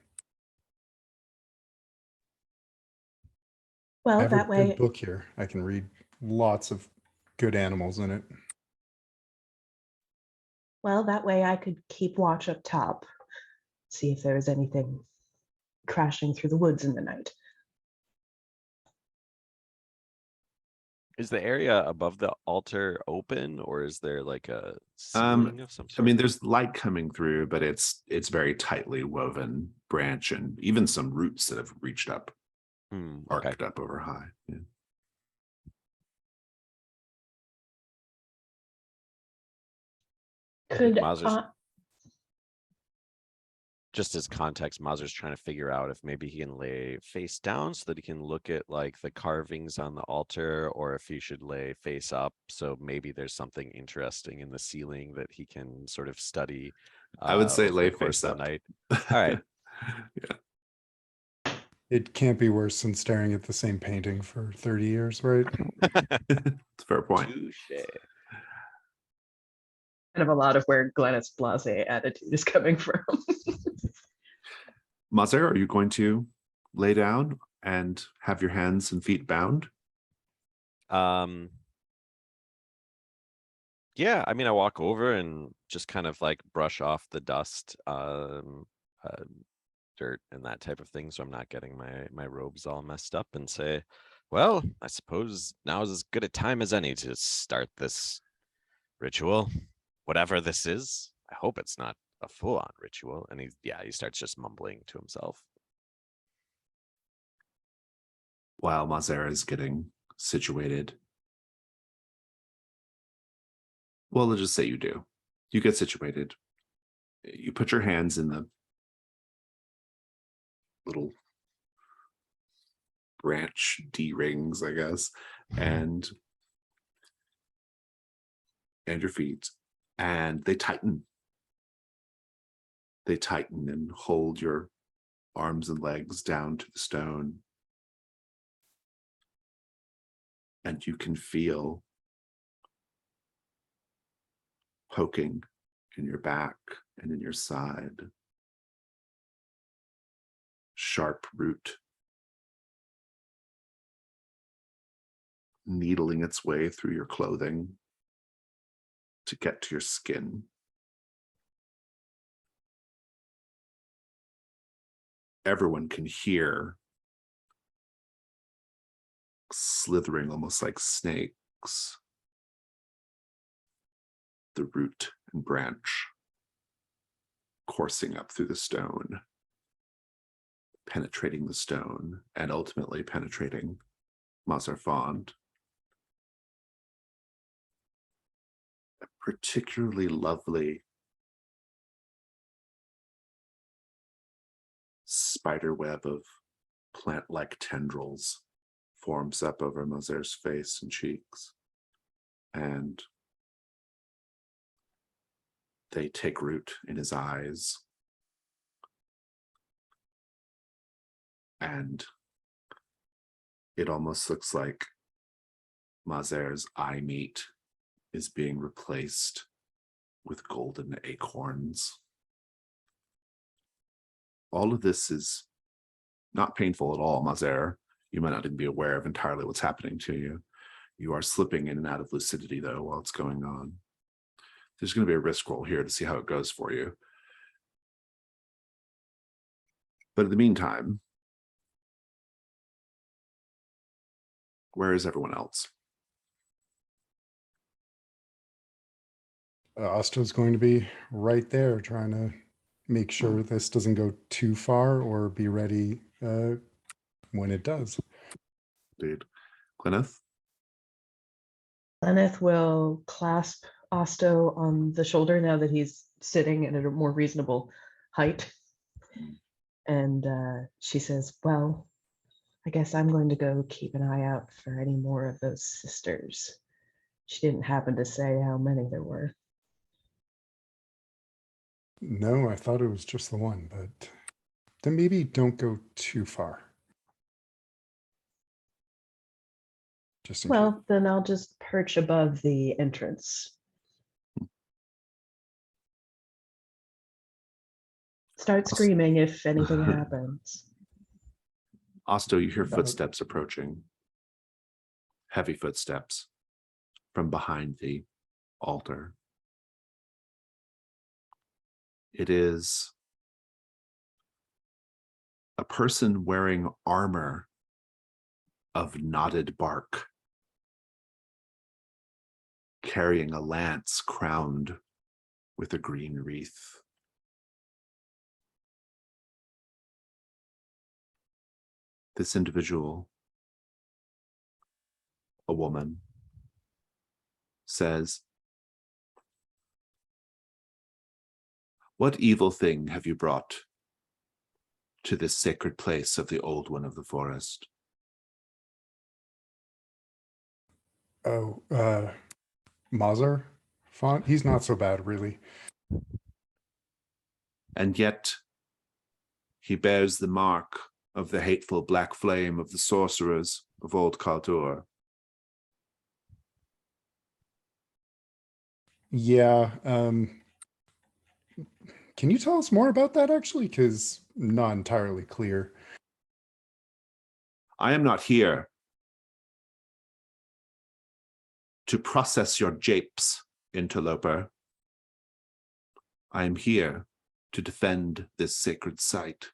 I Well, have a that good way, book here. I can read lots of good animals in it. I could keep watch up top, see if there was anything crashing through the woods in the night. Is the area above the altar open, or is there like a Um, ceiling of some I sort? mean, there's light coming through, but it's very tightly woven branch and even some roots that have reached up, Okay. arced up over high. Yeah. Could Mazer's, just as context, Mazer's trying to figure out if maybe he can lay face down so that he can look at like the carvings on the altar, or if he should lay face up. So maybe there's something interesting in the ceiling that he can sort of study. I would say over lay the course face of up. the night. All right. Yeah. It can't be worse than staring at the same painting for 30 years, right? It's a fair point. Touche. kind of a lot of where Glennis Blase attitude is coming from. Mazer, are you going to lay down and have your hands and feet bound? Yeah, I mean, I walk over and just kind of like brush off the dust, dirt and that type of thing, so I'm not getting my robes all messed up, and say, well, I suppose now is as good a time as any to start this ritual, whatever this is. I hope it's not a full-on ritual. And he starts just mumbling to himself. While Mazer is getting situated. Well, let's just say you do. You get situated. You put your hands in the little branch D rings, I guess, and your feet, and they tighten. They tighten and hold your arms and legs down to the stone. And you can feel poking in your back and in your side. Sharp root needling its way through your clothing to get to your skin. Everyone can hear slithering almost like snakes, the root and branch coursing up through the stone, penetrating the stone, and ultimately penetrating Mazer Fond. A particularly lovely spider web of plant-like tendrils forms up over Mazer's face and cheeks, and they take root in his eyes. And it almost looks like Mazer's eye meat is being replaced with golden acorns. All of this is not painful at all, Mazer. You might not even be aware of entirely what's happening to you. You are slipping in and out of lucidity, though, while it's going on. There's going to be a risk roll here to see how it goes for you. But in the meantime, where is everyone else? Osto's going to be right there trying to make sure this doesn't go too far or be ready when it does. Indeed. Gwyneth? Lenneth will clasp Osto on the shoulder now that he's sitting at a more reasonable height. And she says, well, I guess I'm going to go keep an eye out for any more of those sisters. She didn't happen to say how many there were. No, I thought it was just the one, but then maybe don't go too far. Just in case. Well, then I'll just perch above the entrance. Start screaming if anything happens. Osto, you hear Got it. footsteps approaching. Heavy footsteps from behind the altar. It is a person wearing armor of knotted bark, carrying a lance crowned with a green wreath. This individual, a woman, says, "What evil thing have you brought to this sacred place of the Old One of the Forest?" Oh, Mazar font? He's not so bad, really. And yet he bears the mark of the hateful black flame of the sorcerers of old Kalduhr. Yeah. Can you tell us more about that, actually? Because not entirely clear. I am not here to process your japes, interloper. I am here to defend this sacred site.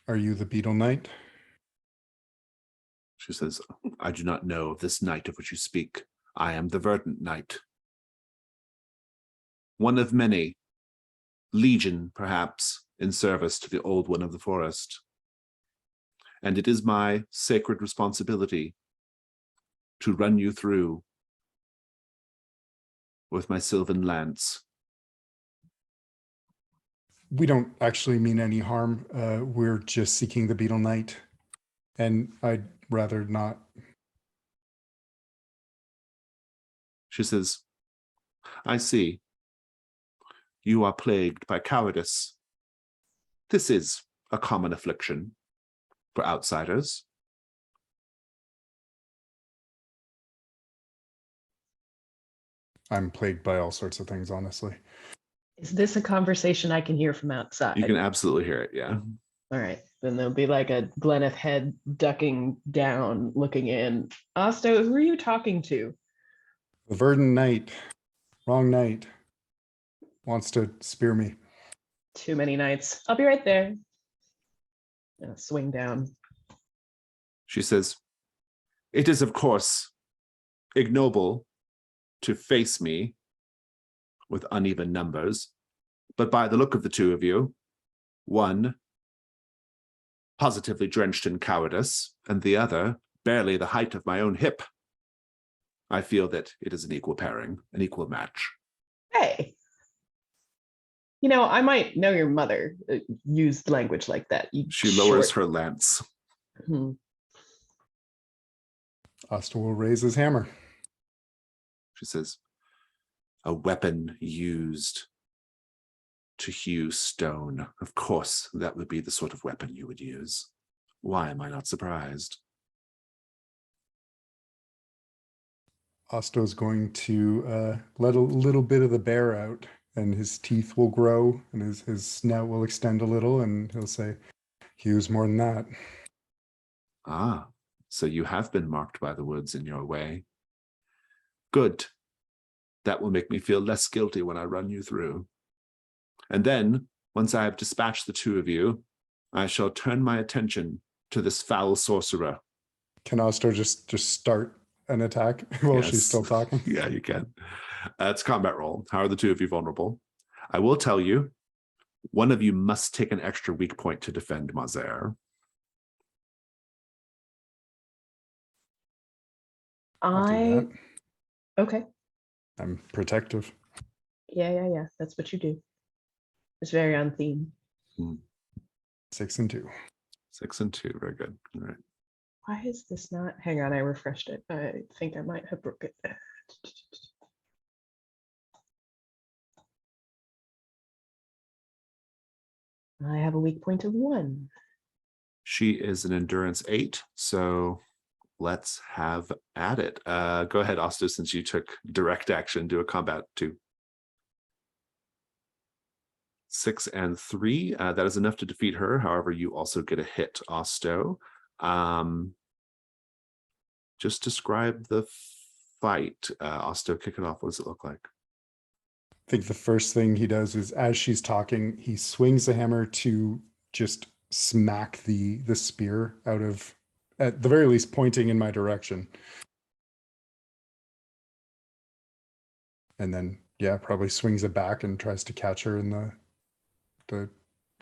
Are you the Beetle Knight? She says, I do not know this knight of which you speak. I am the Verdant Knight. One of many, legion perhaps, in service to the Old One of the Forest. And it is my sacred responsibility to run you through with my sylvan lance. We don't actually mean any harm. We're just seeking the Beetle Knight. And I'd rather not. She says, I see. You are plagued by cowardice. This is a common affliction for outsiders. I'm plagued by all sorts of things, honestly. Is this a conversation I can hear from outside? You can absolutely hear it, yeah. All right. Then there'll be like a Gleneth head ducking down, looking in. Osto, who are you talking to? The Verdant Knight. Wrong knight. Wants to spear me. Too many nights. I'll be right there. And I'll swing down. She says, it is, of course, ignoble to face me with uneven numbers, but by the look of the two of you, one positively drenched in cowardice, and the other barely the height of my own hip, I feel that it is an equal pairing, an equal match. Hey. You know, I might know your mother used language like that. She lowers her lance. Hmm. Osto will raise his hammer. She says, a weapon used to hew stone. Of course, that would be the sort of weapon you would use. Why am I not surprised? Osto's going to let a little bit of the bear out, and his teeth will grow, and his snout will extend a little, and he'll say, Hughes, more than that. Ah, so you have been marked by the woods in your way. Good. That will make me feel less guilty when I run you through. And then, once I have dispatched the two of you, I shall turn my attention to this foul sorcerer. Can Osto just start an attack while she's Yes. still talking? Yeah, you can. It's combat roll. How are the two of you vulnerable? I will tell you, one of you must take an extra weak point to defend Mazer. I'll do that. Okay. I'm protective. Yeah. That's what you do. It's very on theme. 6 and 2. 6 and 2. Very good. All right. Why is this not? Hang on, I refreshed it. I think I might have broke it. I have a weak point of 1. She is an endurance 8, so let's have at it. Go ahead, Asta, since you took direct action, do a combat 2. 6 and 3. That is enough to defeat her. However, you also get a hit, Osto. Just describe the fight. Osto, kick it off. What does it look like? I think the first thing he does is, as she's talking, he swings the hammer to just smack the spear out of, at the very least, pointing in my direction. And then, yeah, probably swings it back and tries to catch her in the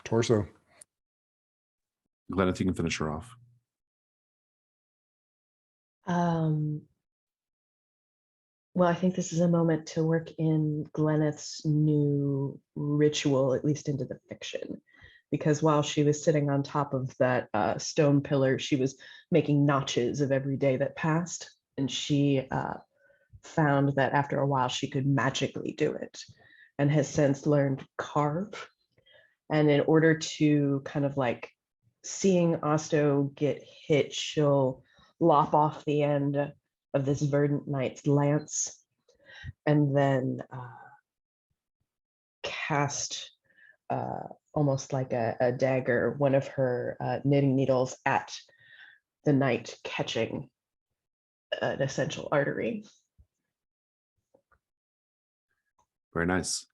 torso. Glenn, if you can finish her off. Well, I think this is a moment to work in Gleneth's new ritual, at least into the fiction. Because while she was sitting on top of that stone pillar, she was making notches of every day that passed. And she found that after a while, she could magically do it and has since learned carve. And in order to kind of like seeing Osto get hit, she'll lop off the end of this verdant knight's lance and then cast almost like a dagger, one of her knitting needles at the knight, catching an essential artery. Very nice.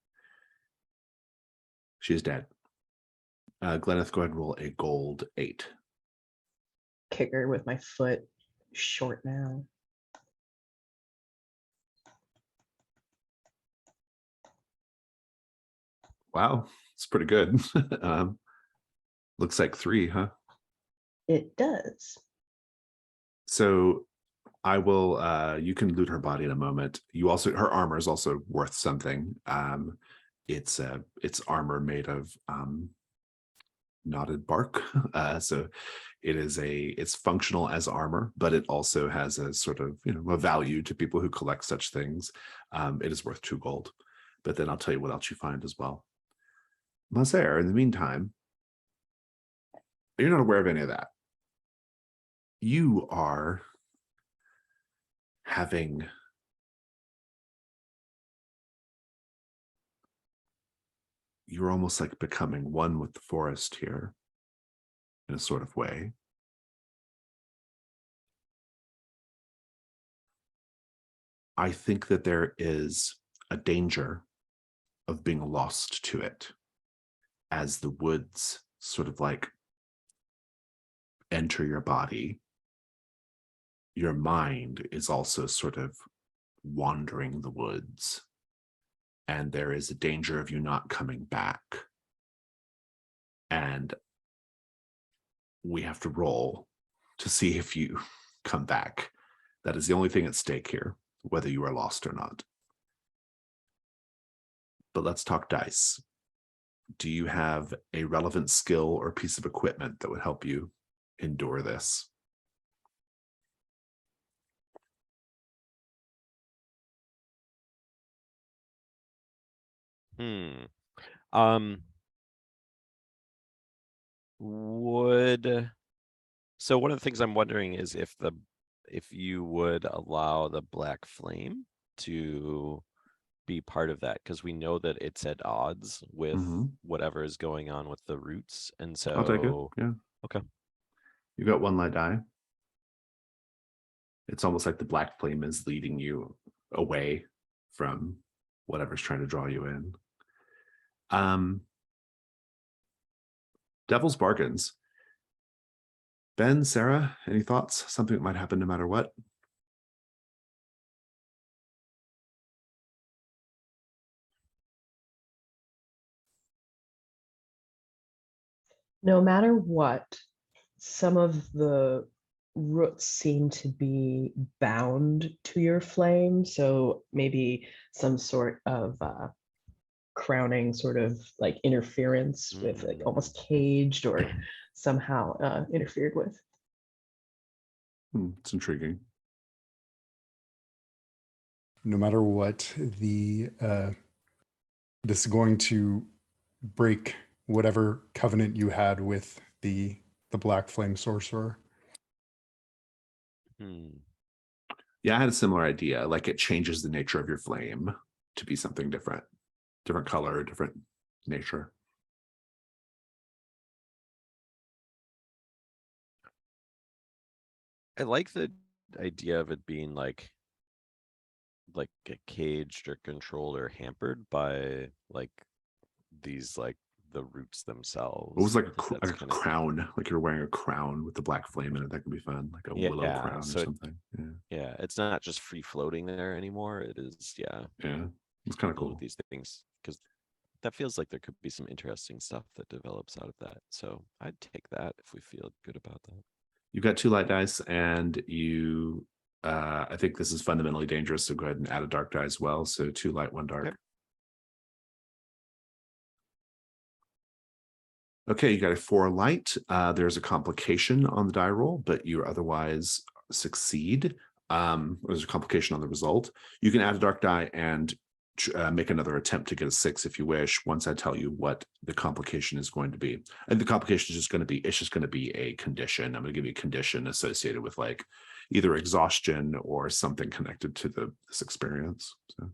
She's dead. Gleneth, go ahead and roll a gold 8. Kick her with my foot. Short now. Wow, it's pretty good. Looks like 3, huh? It does. So I will, you can loot her body in a moment. You also, her armor is also worth something. It's armor made of knotted bark. So it's functional as armor, but it also has a sort of, a value to people who collect such things. It is worth 2 gold, but then I'll tell you what else you find as well. Mazer, in the meantime, you're not aware of any of that. You are having you're almost like becoming one with the forest here in a sort of way. I think that there is a danger of being lost to it as the woods sort of like enter your body. Your mind is also sort of wandering the woods, and there is a danger of you not coming back. And we have to roll to see if you come back. That is the only thing at stake here, whether you are lost or not. But let's talk dice. Do you have a relevant skill or piece of equipment that would help you endure this? So one of the things I'm wondering is if you would allow the black flame to be part of that, because we know that it's at odds with whatever is going on with the roots, and so I'll take it. Yeah. Okay. You got 1 light die. It's almost like the black flame is leading you away from whatever's trying to draw you in. Devil's bargains. Ben, Sarah, any thoughts? Something that might happen no matter what? No matter what, some of the roots seem to be bound to your flame. So maybe some sort of crowning sort of like interference with like almost caged or somehow interfered with. It's intriguing. No matter what, this is going to break whatever covenant you had with the black flame sorcerer. Yeah, I had a similar idea. Like it changes the nature of your flame to be something different color, different nature. I like the idea of it being like caged or controlled or hampered by like these like the roots themselves. It was like I think that's a kind of crown, like you're wearing a crown with the black flame in it. That could be fun, like a willow crown or so something. yeah, it's not just free floating there anymore. It is Yeah, it's kind of cool cool. with these things because that feels like there could be some interesting stuff that develops out of that. So I'd take that if we feel good about that. You've got 2 light dice, and you. I think this is fundamentally dangerous, so go ahead and add a dark die as well. So 2 light, 1 dark. Okay, you got a 4 light. There's a complication on the die roll, but you otherwise succeed. There's a complication on the result. You can add a dark die and make another attempt to get a 6 if you wish, once I tell you what the complication is going to be. And the complication is just going to be, it's just going to be a condition. I'm going to give you a condition associated with like either exhaustion or something connected to this experience. So.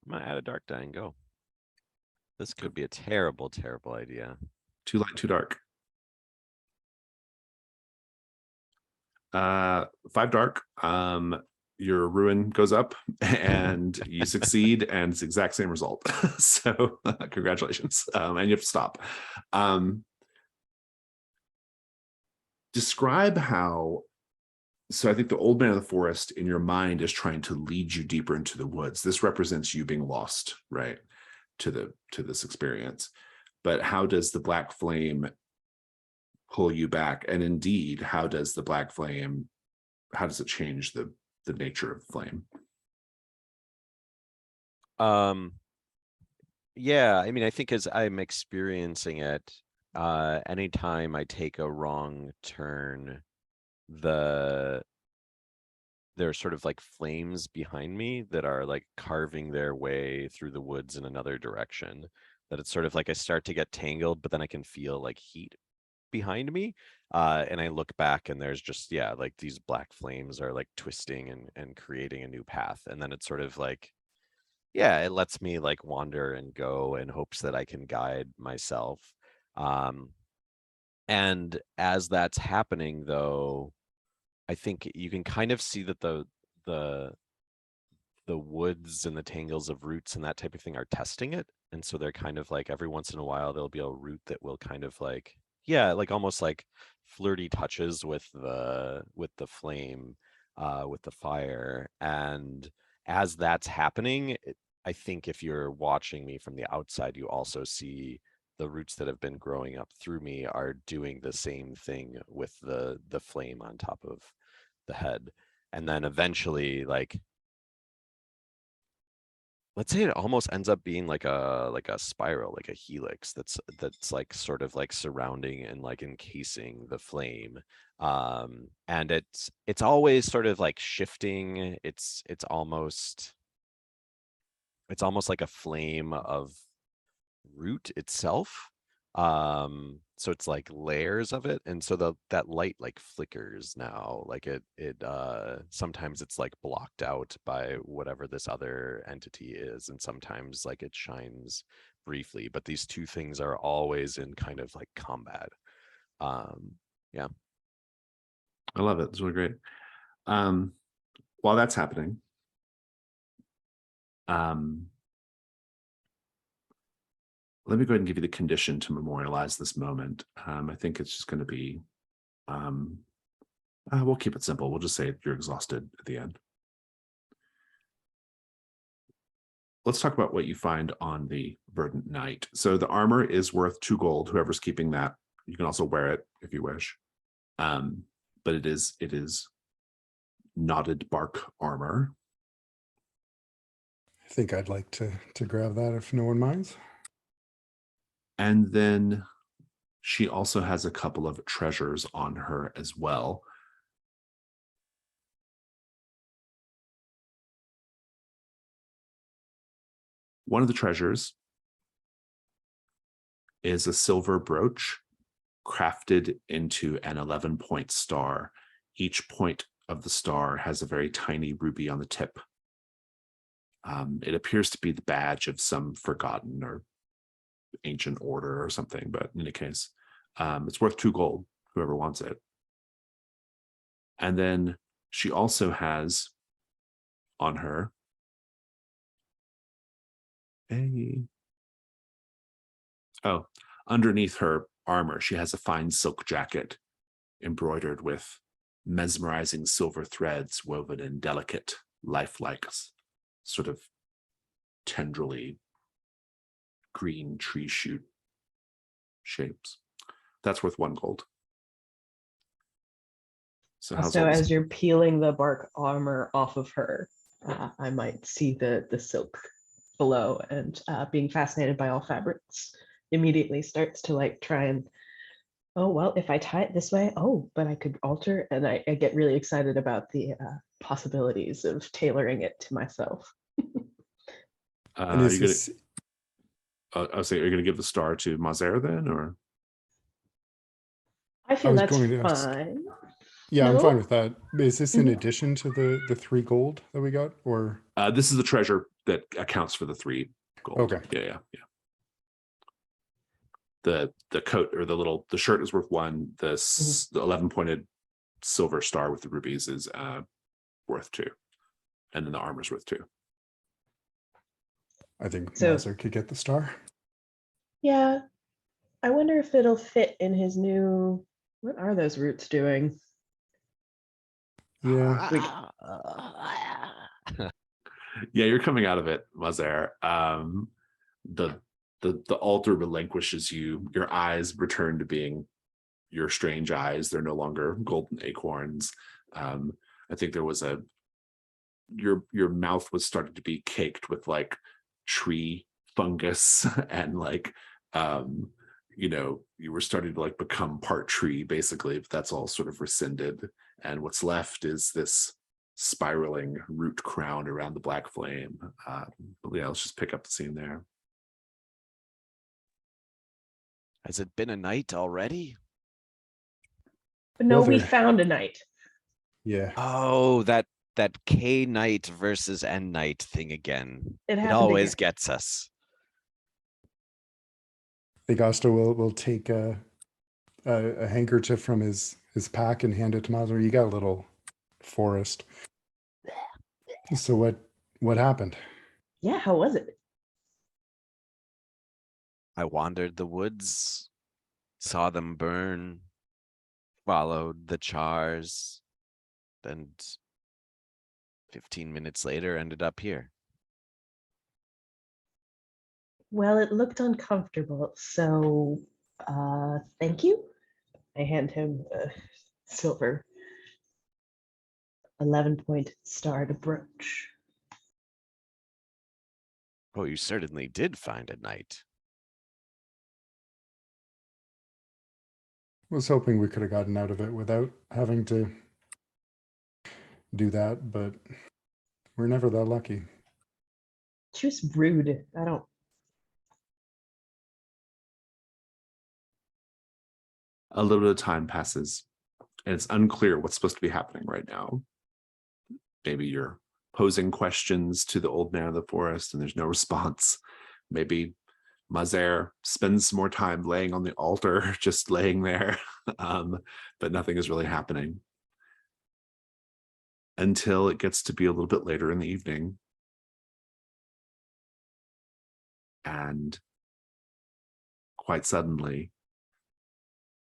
I'm gonna add a dark die and go. This could be a terrible, terrible idea. 2 light, 2 dark. 5 dark. Your ruin goes up and you succeed, and it's the exact same result. So congratulations. And you have to stop. Describe how. So I think the old man of the forest in your mind is trying to lead you deeper into the woods. This represents you being lost, right, to this experience. But how does the black flame pull you back? And indeed, how does the black flame, how does it change the nature of the flame? Yeah, I mean, I think as I'm experiencing it, anytime I take a wrong turn, there's sort of like flames behind me that are like carving their way through the woods in another direction. That it's sort of like I start to get tangled, but then I can feel like heat behind me. And I look back and there's just, yeah, like these black flames are like twisting and creating a new path. And then it's sort of like, yeah, it lets me like wander and go in hopes that I can guide myself. And as that's happening though, I think you can kind of see that the woods and the tangles of roots and that type of thing are testing it. And so they're kind of like every once in a while there'll be a root that will kind of like, yeah, like almost like flirty touches with the flame, with the fire. And as that's happening, I think if you're watching me from the outside, you also see the roots that have been growing up through me are doing the same thing with the flame on top of the head. And then eventually, like, let's say it almost ends up being like a spiral, like a helix that's like sort of like surrounding and like encasing the flame. And it's always sort of like shifting. It's almost like a flame of root itself. So it's like layers of it, and so that light like flickers now, like it sometimes it's like blocked out by whatever this other entity is, and sometimes like it shines briefly, but these two things are always in kind of like combat. Yeah, I love it. It's really great. While that's happening, let me go ahead and give you the condition to memorialize this moment. I think it's just going to be, we'll keep it simple. We'll just say you're exhausted at the end. let's talk about what you find on the Verdant Knight. So the armor is worth 2 gold. Whoever's keeping that, you can also wear it if you wish. But it is knotted bark armor. I think I'd like to grab that if no one minds. And then she also has a couple of treasures on her as well. One of the treasures is a silver brooch crafted into an 11-point star. Each point of the star has a very tiny ruby on the tip. It appears to be the badge of some forgotten or ancient order or something, but in any case, it's worth 2 gold, whoever wants it. And then she also has on her underneath her armor, she has a fine silk jacket embroidered with mesmerizing silver threads woven in delicate, lifelike, sort of tendrily green tree shoot shapes. That's worth 1 gold. So how's So all this? as you're peeling the bark armor off of her, I might see the silk below, and being fascinated by all fabrics, immediately starts to like try and, oh, well, if I tie it this way, oh, but I could alter, and I get really excited about the possibilities of tailoring it to myself. And Are is you gonna, this, I'll say, are you going to give the star to Mazer then, or? I feel was that's going to ask. fine. yeah, I'm fine No? with that. Is this in Mhm. addition to the 3 gold that we got, or? This is the treasure that accounts for the 3 gold. Okay. Yeah. The coat or the shirt is worth 1. The 11-pointed silver star with the rubies is worth 2, and then the armor's worth 2. I think So- Mazur could get the star. Yeah, I wonder if it'll fit in his new, what are those roots doing? Yeah. Yeah, you're coming out of it, Mazer. The altar relinquishes you. Your eyes return to being your strange eyes. They're no longer golden acorns. I think there was your mouth was starting to be caked with like tree fungus and like you were starting to like become part tree basically, but that's all sort of rescinded, and what's left is this spiraling root crown around the black flame. But yeah, let's just pick up the scene there. Has it been a night already? No, Well, we there- found a knight. Yeah. Oh, that K night versus N night thing again. It It happened always again. gets us. I think Asta will take a handkerchief from his pack and hand it to Mazur. You got a little forest. So what happened? Yeah, how was it? I wandered the woods, saw them burn, followed the chars, and 15 minutes later ended up here. Well, it looked uncomfortable, so thank you. I hand him a silver 11-point starred brooch. Oh, you certainly did find a knight. Was hoping we could have gotten out of it without having to do that, but we're never that lucky. Just rude. I don't. A little bit of time passes, and it's unclear what's supposed to be happening right now. Maybe you're posing questions to the old man of the forest and there's no response. Maybe Mazer spends some more time laying on the altar, just laying there, but nothing is really happening until it gets to be a little bit later in the evening. And quite suddenly,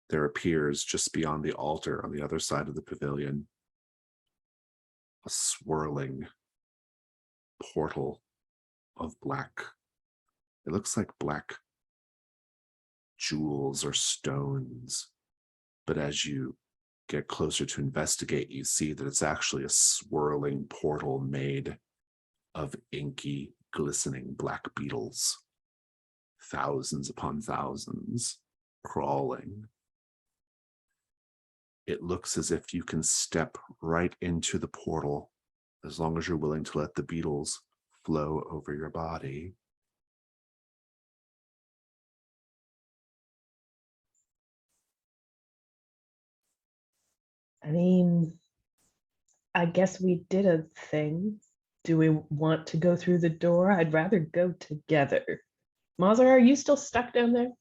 there appears just beyond the altar on the other side of the pavilion a swirling portal of black. It looks like black jewels or stones. But as you get closer to investigate, you see that it's actually a swirling portal made of inky, glistening black beetles. Thousands upon thousands crawling. It looks as if you can step right into the portal as long as you're willing to let the beetles flow over your body. I mean, I guess we did a thing. Do we want to go through the door? I'd rather go together. Mazar, are you still stuck down there?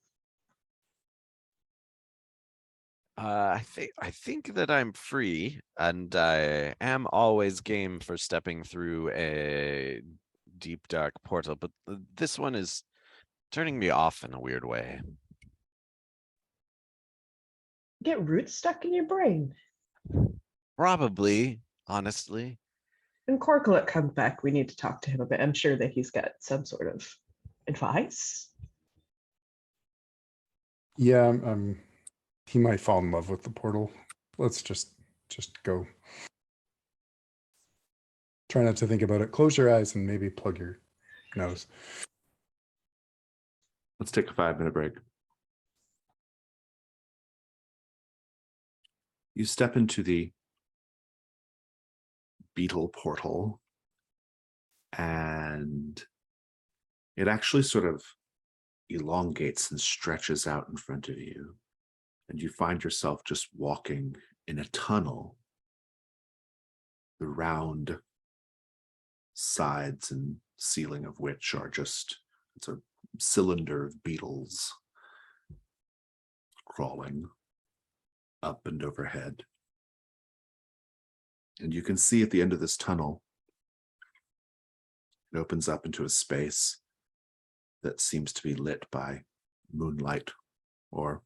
I think that I'm free, and I am always game for stepping through a deep dark portal, but this one is turning me off in a weird way. Get roots stuck in your brain. Probably, honestly. When Corcolet comes back, we need to talk to him a bit. I'm sure that he's got some sort of advice. Yeah, he might fall in love with the portal. Let's just go. Try not to think about it. Close your eyes and maybe plug your nose. Let's take a 5-minute break. You step into the beetle portal, and it actually sort of elongates and stretches out in front of you. And you find yourself just walking in a tunnel. The round sides and ceiling of which are just, it's a cylinder of beetles crawling up and overhead. And you can see at the end of this tunnel, it opens up into a space that seems to be lit by moonlight or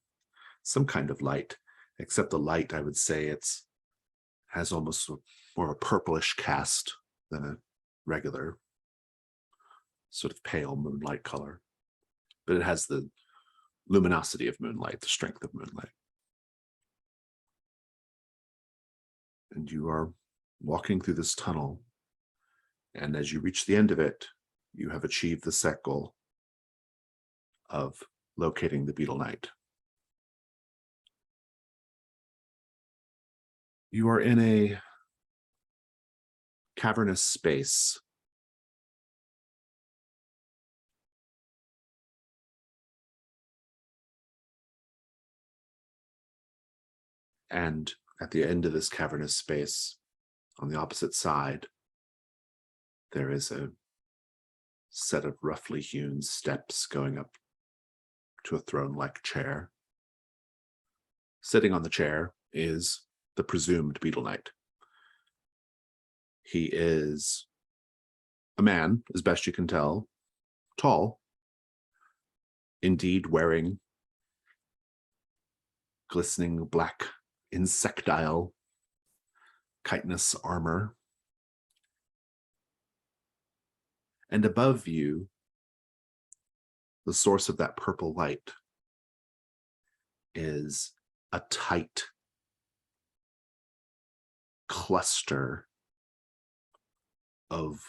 some kind of light, except the light, I would say has almost more a purplish cast than a regular sort of pale moonlight color. But it has the luminosity of moonlight, the strength of moonlight. And you are walking through this tunnel, and as you reach the end of it, you have achieved the set goal of locating the Beetle Knight. You are in a cavernous space. And at the end of this cavernous space, on the opposite side, there is a set of roughly hewn steps going up to a throne-like chair. Sitting on the chair is the presumed Beetle Knight. He is a man, as best you can tell, tall, indeed wearing glistening black insectile chitinous armor. And above you, the source of that purple light is a tight cluster of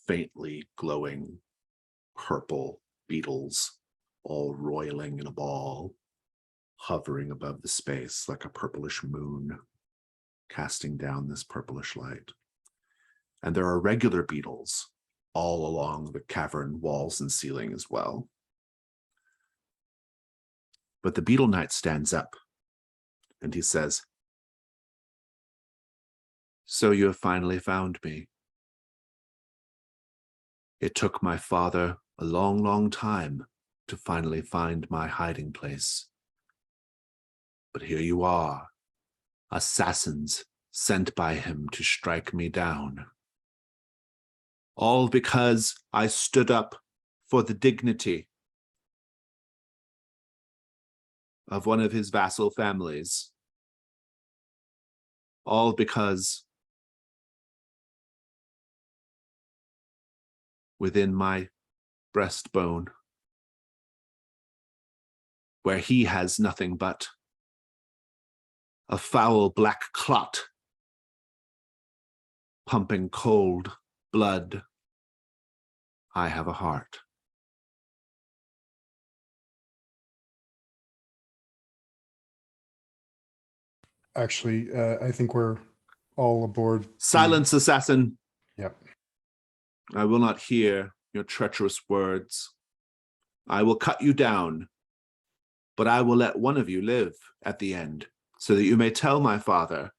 faintly glowing purple beetles, all roiling in a ball, hovering above the space like a purplish moon, casting down this purplish light. And there are regular beetles all along the cavern walls and ceiling as well. But the Beetle Knight stands up and he says, "So you have finally found me. It took my father a long, long time to finally find my hiding place. But here you are, assassins sent by him to strike me down. All because I stood up for the dignity of one of his vassal families. All because within my breastbone, where he has nothing but a foul black clot pumping cold blood. I have a heart. Actually, I think we're all aboard. Silence, assassin. Yep. I will not hear your treacherous words. I will cut you down, but I will let one of you live at the end, so that you may tell my father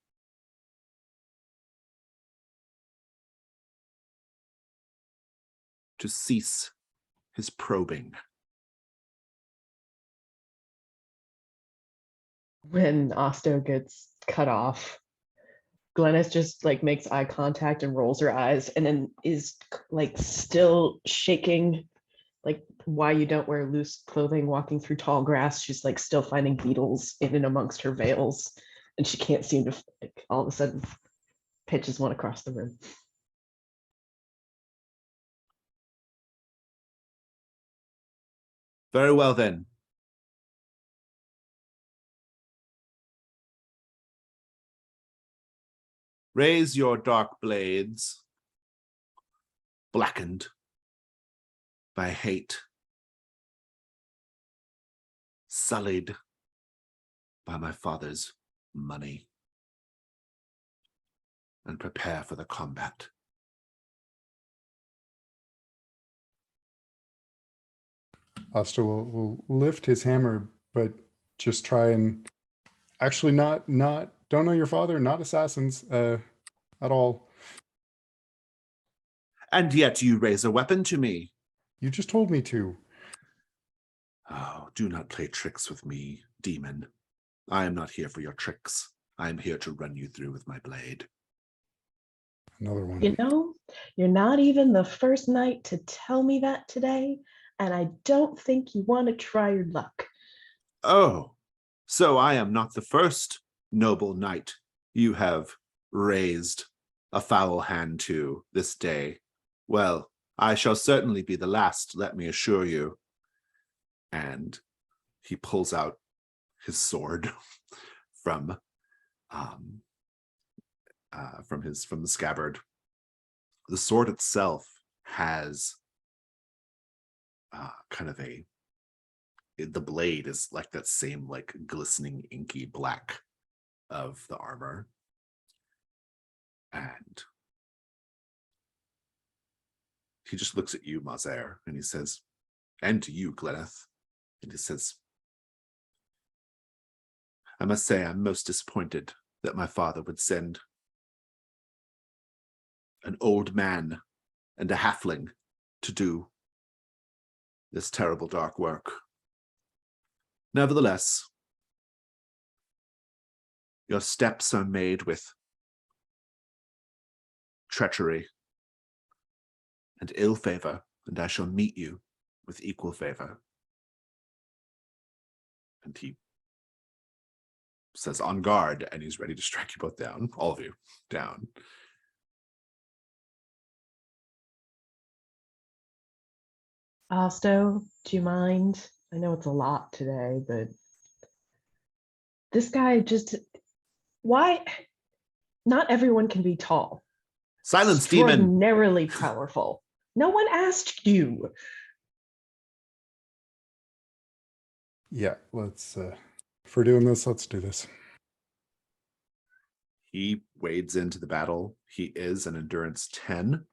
to cease his probing. When Osto gets cut off, Glennis just like makes eye contact and rolls her eyes and then is like still shaking, like why you don't wear loose clothing walking through tall grass. She's like still finding beetles in and amongst her veils, and she can't seem to, like, all of a sudden pitches one across the room. Very well then. Raise your dark blades, blackened by hate, sullied by my father's money, and prepare for the combat. Asta will lift his hammer, but just try and actually not don't know your father, not assassins at all. And yet you raise a weapon to me. You just told me to. Oh, do not play tricks with me, demon. I am not here for your tricks. I am here to run you through with my blade. Another one. You know, you're not even the first knight to tell me that today, and I don't think you want to try your luck. Oh, so I am not the first noble knight you have raised a foul hand to this day. Well, I shall certainly be the last, let me assure you. And he pulls out his sword from the scabbard. The sword itself has the blade is like that same like glistening inky black of the armor. And he just looks at you, Mazer, and he says, and to you, Gleneth. And he says, I must say I'm most disappointed that my father would send an old man and a halfling to do this terrible dark work. Nevertheless, your steps are made with treachery and ill favor, and I shall meet you with equal favor. And he says, on guard, and he's ready to strike you both down, all of you, down. Osto, do you mind? I know it's a lot today, but this guy just, why? Not everyone can be tall. Silence, demon! Extraordinarily powerful. No one asked you. Yeah, let's if we're doing this, let's do this. He wades into the battle. He is an endurance 10.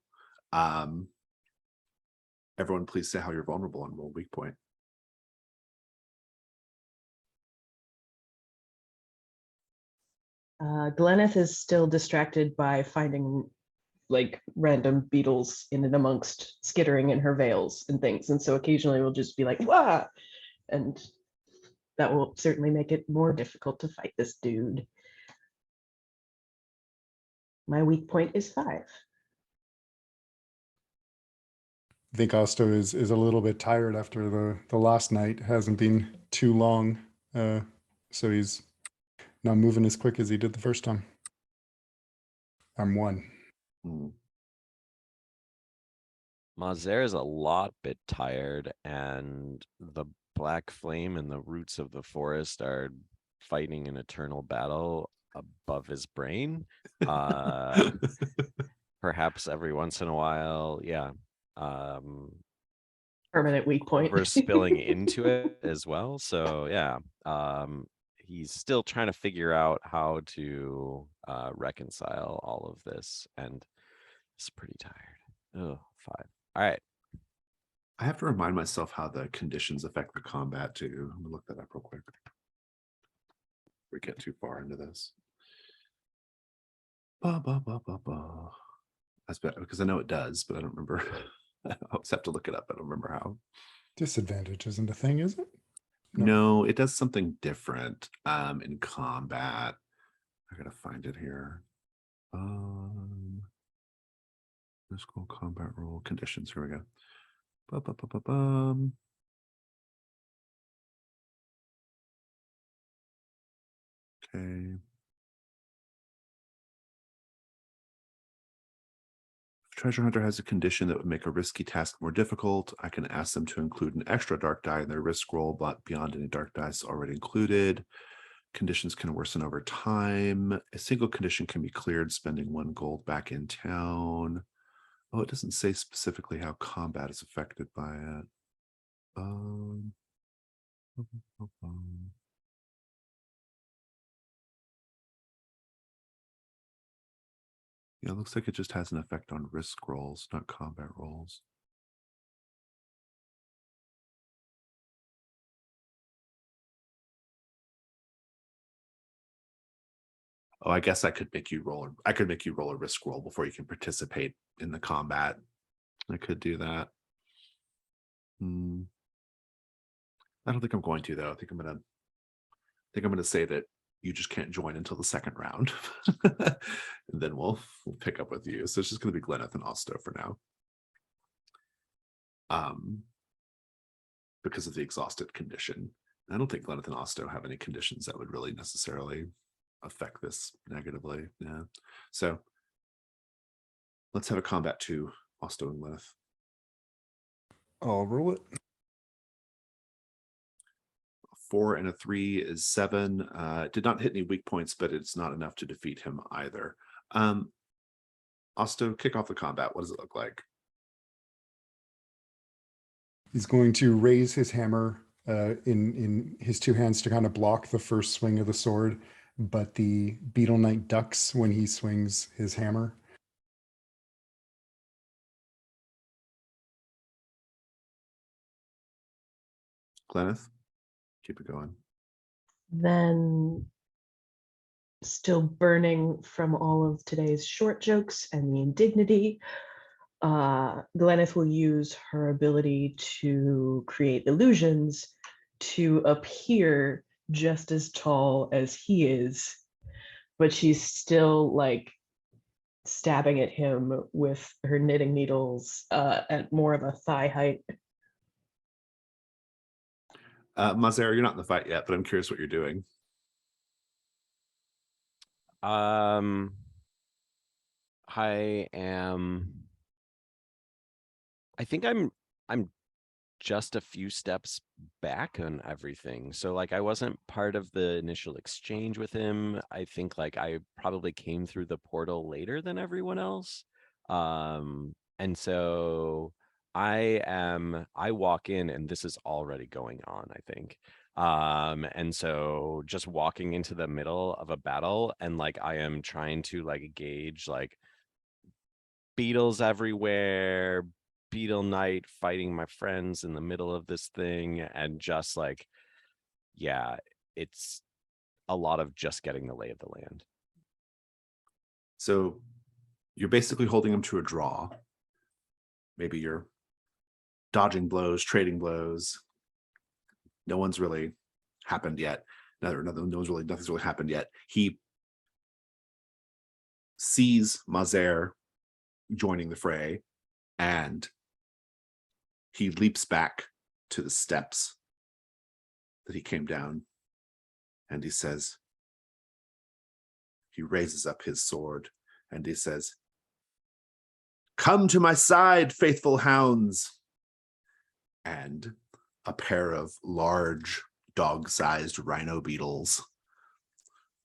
Everyone, please say how you're vulnerable and roll weak point. Gleneth is still distracted by finding like random beetles in and amongst skittering in her veils and things. And so occasionally we'll just be like, wah! And that will certainly make it more difficult to fight this dude. My weak point is 5. I think Osto is a little bit tired after the last night. Hasn't been too long, so he's not moving as quick as he did the first time. I'm 1. Mazer is a lot bit tired, and the black flame and the roots of the forest are fighting an eternal battle above his brain. Perhaps every once in a while, yeah. Permanent weak point. Over spilling into it as well. So yeah, he's still trying to figure out how to reconcile all of this, and he's pretty tired. Oh, 5. All right. I have to remind myself how the conditions affect the combat too. I'm gonna look that up real quick. We get too far into this. Ba, ba, ba, ba, ba. That's better because I know it does, but I don't remember. I always have to look it up. I don't remember how. Disadvantage isn't a thing, is it? No, it does something different in combat. I gotta find it here. Physical combat rule conditions. Here we go. Ba-ba-ba-ba-bum. Okay. If Treasure Hunter has a condition that would make a risky task more difficult, I can ask them to include an extra dark die in their risk roll, but beyond any dark dice already included. Conditions can worsen over time. A single condition can be cleared, spending 1 gold back in town. Oh, it doesn't say specifically how combat is affected by it. Yeah, it looks like it just has an effect on risk rolls, not combat rolls. Oh, I guess I could make you roll. I could make you roll a risk roll before you can participate in the combat. I could do that. I don't think I'm going to though. I think I'm gonna say that you just can't join until the second round, and then we'll pick up with you. So it's just going to be Glenneth and Osto for now. Because of the exhausted condition. I don't think Glenneth and Osto have any conditions that would really necessarily affect this negatively. Yeah. So let's have a combat to Osto and Glenneth. I'll roll it. 4 and a 3 is 7. Did not hit any weak points, but it's not enough to defeat him either. Osto, kick off the combat. What does it look like? He's going to raise his hammer in his 2 hands to kind of block the first swing of the sword, but the Beetle Knight ducks when he swings his hammer. Glenneth, keep it going. Then, still burning from all of today's short jokes and the indignity, Glenneth will use her ability to create illusions to appear just as tall as he is, but she's still like stabbing at him with her knitting needles at more of a thigh height. Mazer, you're not in the fight yet, but I'm curious what you're doing. I think I'm just a few steps back on everything. So like I wasn't part of the initial exchange with him. I think like I probably came through the portal later than everyone else. And so I walk in and this is already going on, I think. And so just walking into the middle of a battle and like I am trying to like gauge like beetles everywhere, Beetle Knight fighting my friends in the middle of this thing, and just like, yeah, it's a lot of just getting the lay of the land. So you're basically holding him to a draw. Maybe you're dodging blows, trading blows. No one's really happened yet. Nothing's really happened yet. He sees Mazer joining the fray, and he leaps back to the steps that he came down, and he says, he raises up his sword, and he says, Come to my side, faithful hounds. And a pair of large dog-sized rhino beetles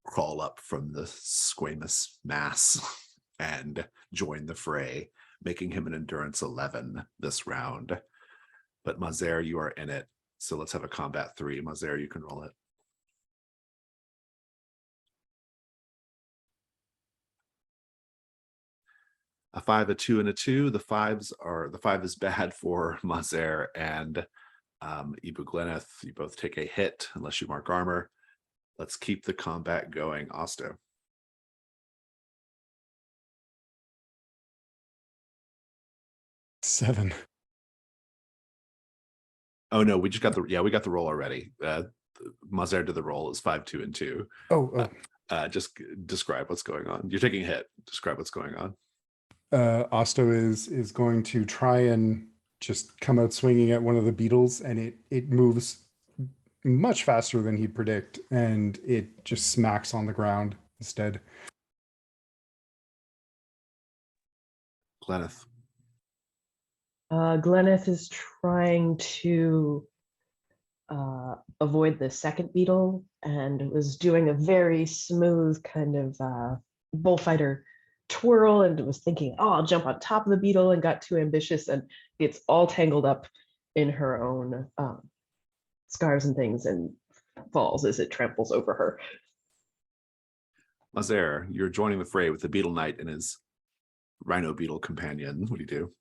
crawl up from the squamous mass and join the fray, making him an endurance 11 this round. But Mazer, you are in it. So let's have a combat 3. Mazer, you can roll it. A 5, a 2, and a 2. The 5 is bad for Mazer and Ibu Gleneth. You both take a hit unless you mark armor. Let's keep the combat going. Osto. Seven. Oh no, we got the roll already. Mazer did the roll. Is 5, 2, and 2. Just describe what's going on. You're taking a hit. Describe what's going on. Osto is going to try and just come out swinging at one of the beetles, and it moves much faster than he'd predict, and it just smacks on the ground instead. Gleneth. Gleneth is trying to avoid the second beetle and was doing a very smooth kind of bullfighter twirl and was thinking, oh, I'll jump on top of the beetle, and got too ambitious, and it's all tangled up in her own scarves and things and falls as it tramples over her. Mazer, you're joining the fray with the Beetle Knight and his rhino beetle companion. What do you do?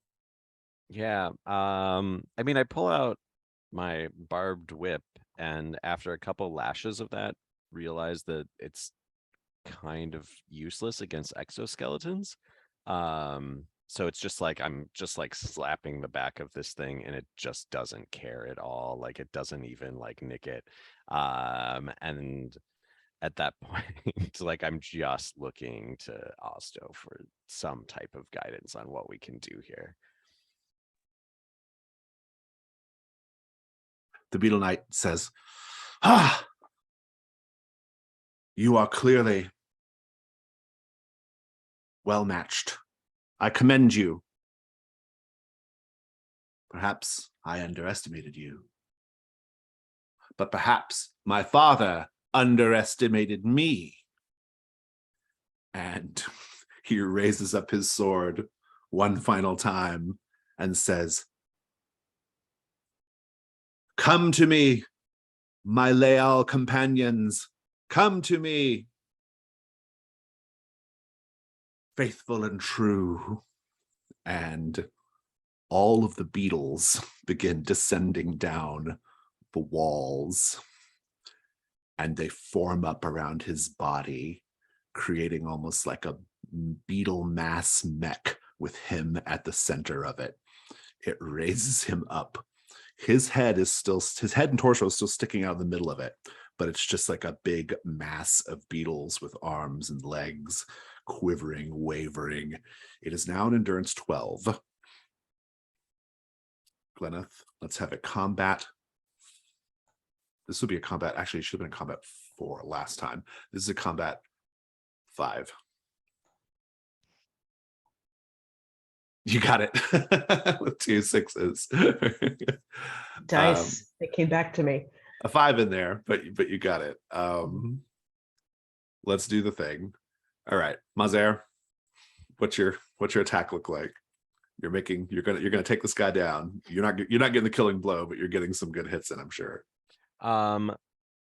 Yeah. I mean, I pull out my barbed whip, and after a couple lashes of that, realize that it's kind of useless against exoskeletons. So it's just like I'm just like slapping the back of this thing, and it just doesn't care at all. Like it doesn't even like nick it. And at that point, like I'm just looking to Osto for some type of guidance on what we can do here. The Beetle Knight says, you are clearly well matched. I commend you. Perhaps I underestimated you. But perhaps my father underestimated me. And he raises up his sword one final time and says, come to me, my leal companions. Come to me, faithful and true. And all of the beetles begin descending down the walls, and they form up around his body, creating almost like a beetle mass mech with him at the center of it. It raises him up. His head and torso is still sticking out in the middle of it, but it's just like a big mass of beetles with arms and legs quivering, wavering. It is now an endurance 12. Gleneth, let's have a combat. This would be a combat. Actually, it should have been a combat 4 last time. This is a combat 5. You got it with 2 6s. Dice, it came back to me. A 5 in there, but you got it. Let's do the thing. All right, Mazer, what's your attack look like? You're gonna take this guy down. You're not getting the killing blow, but you're getting some good hits in, I'm sure.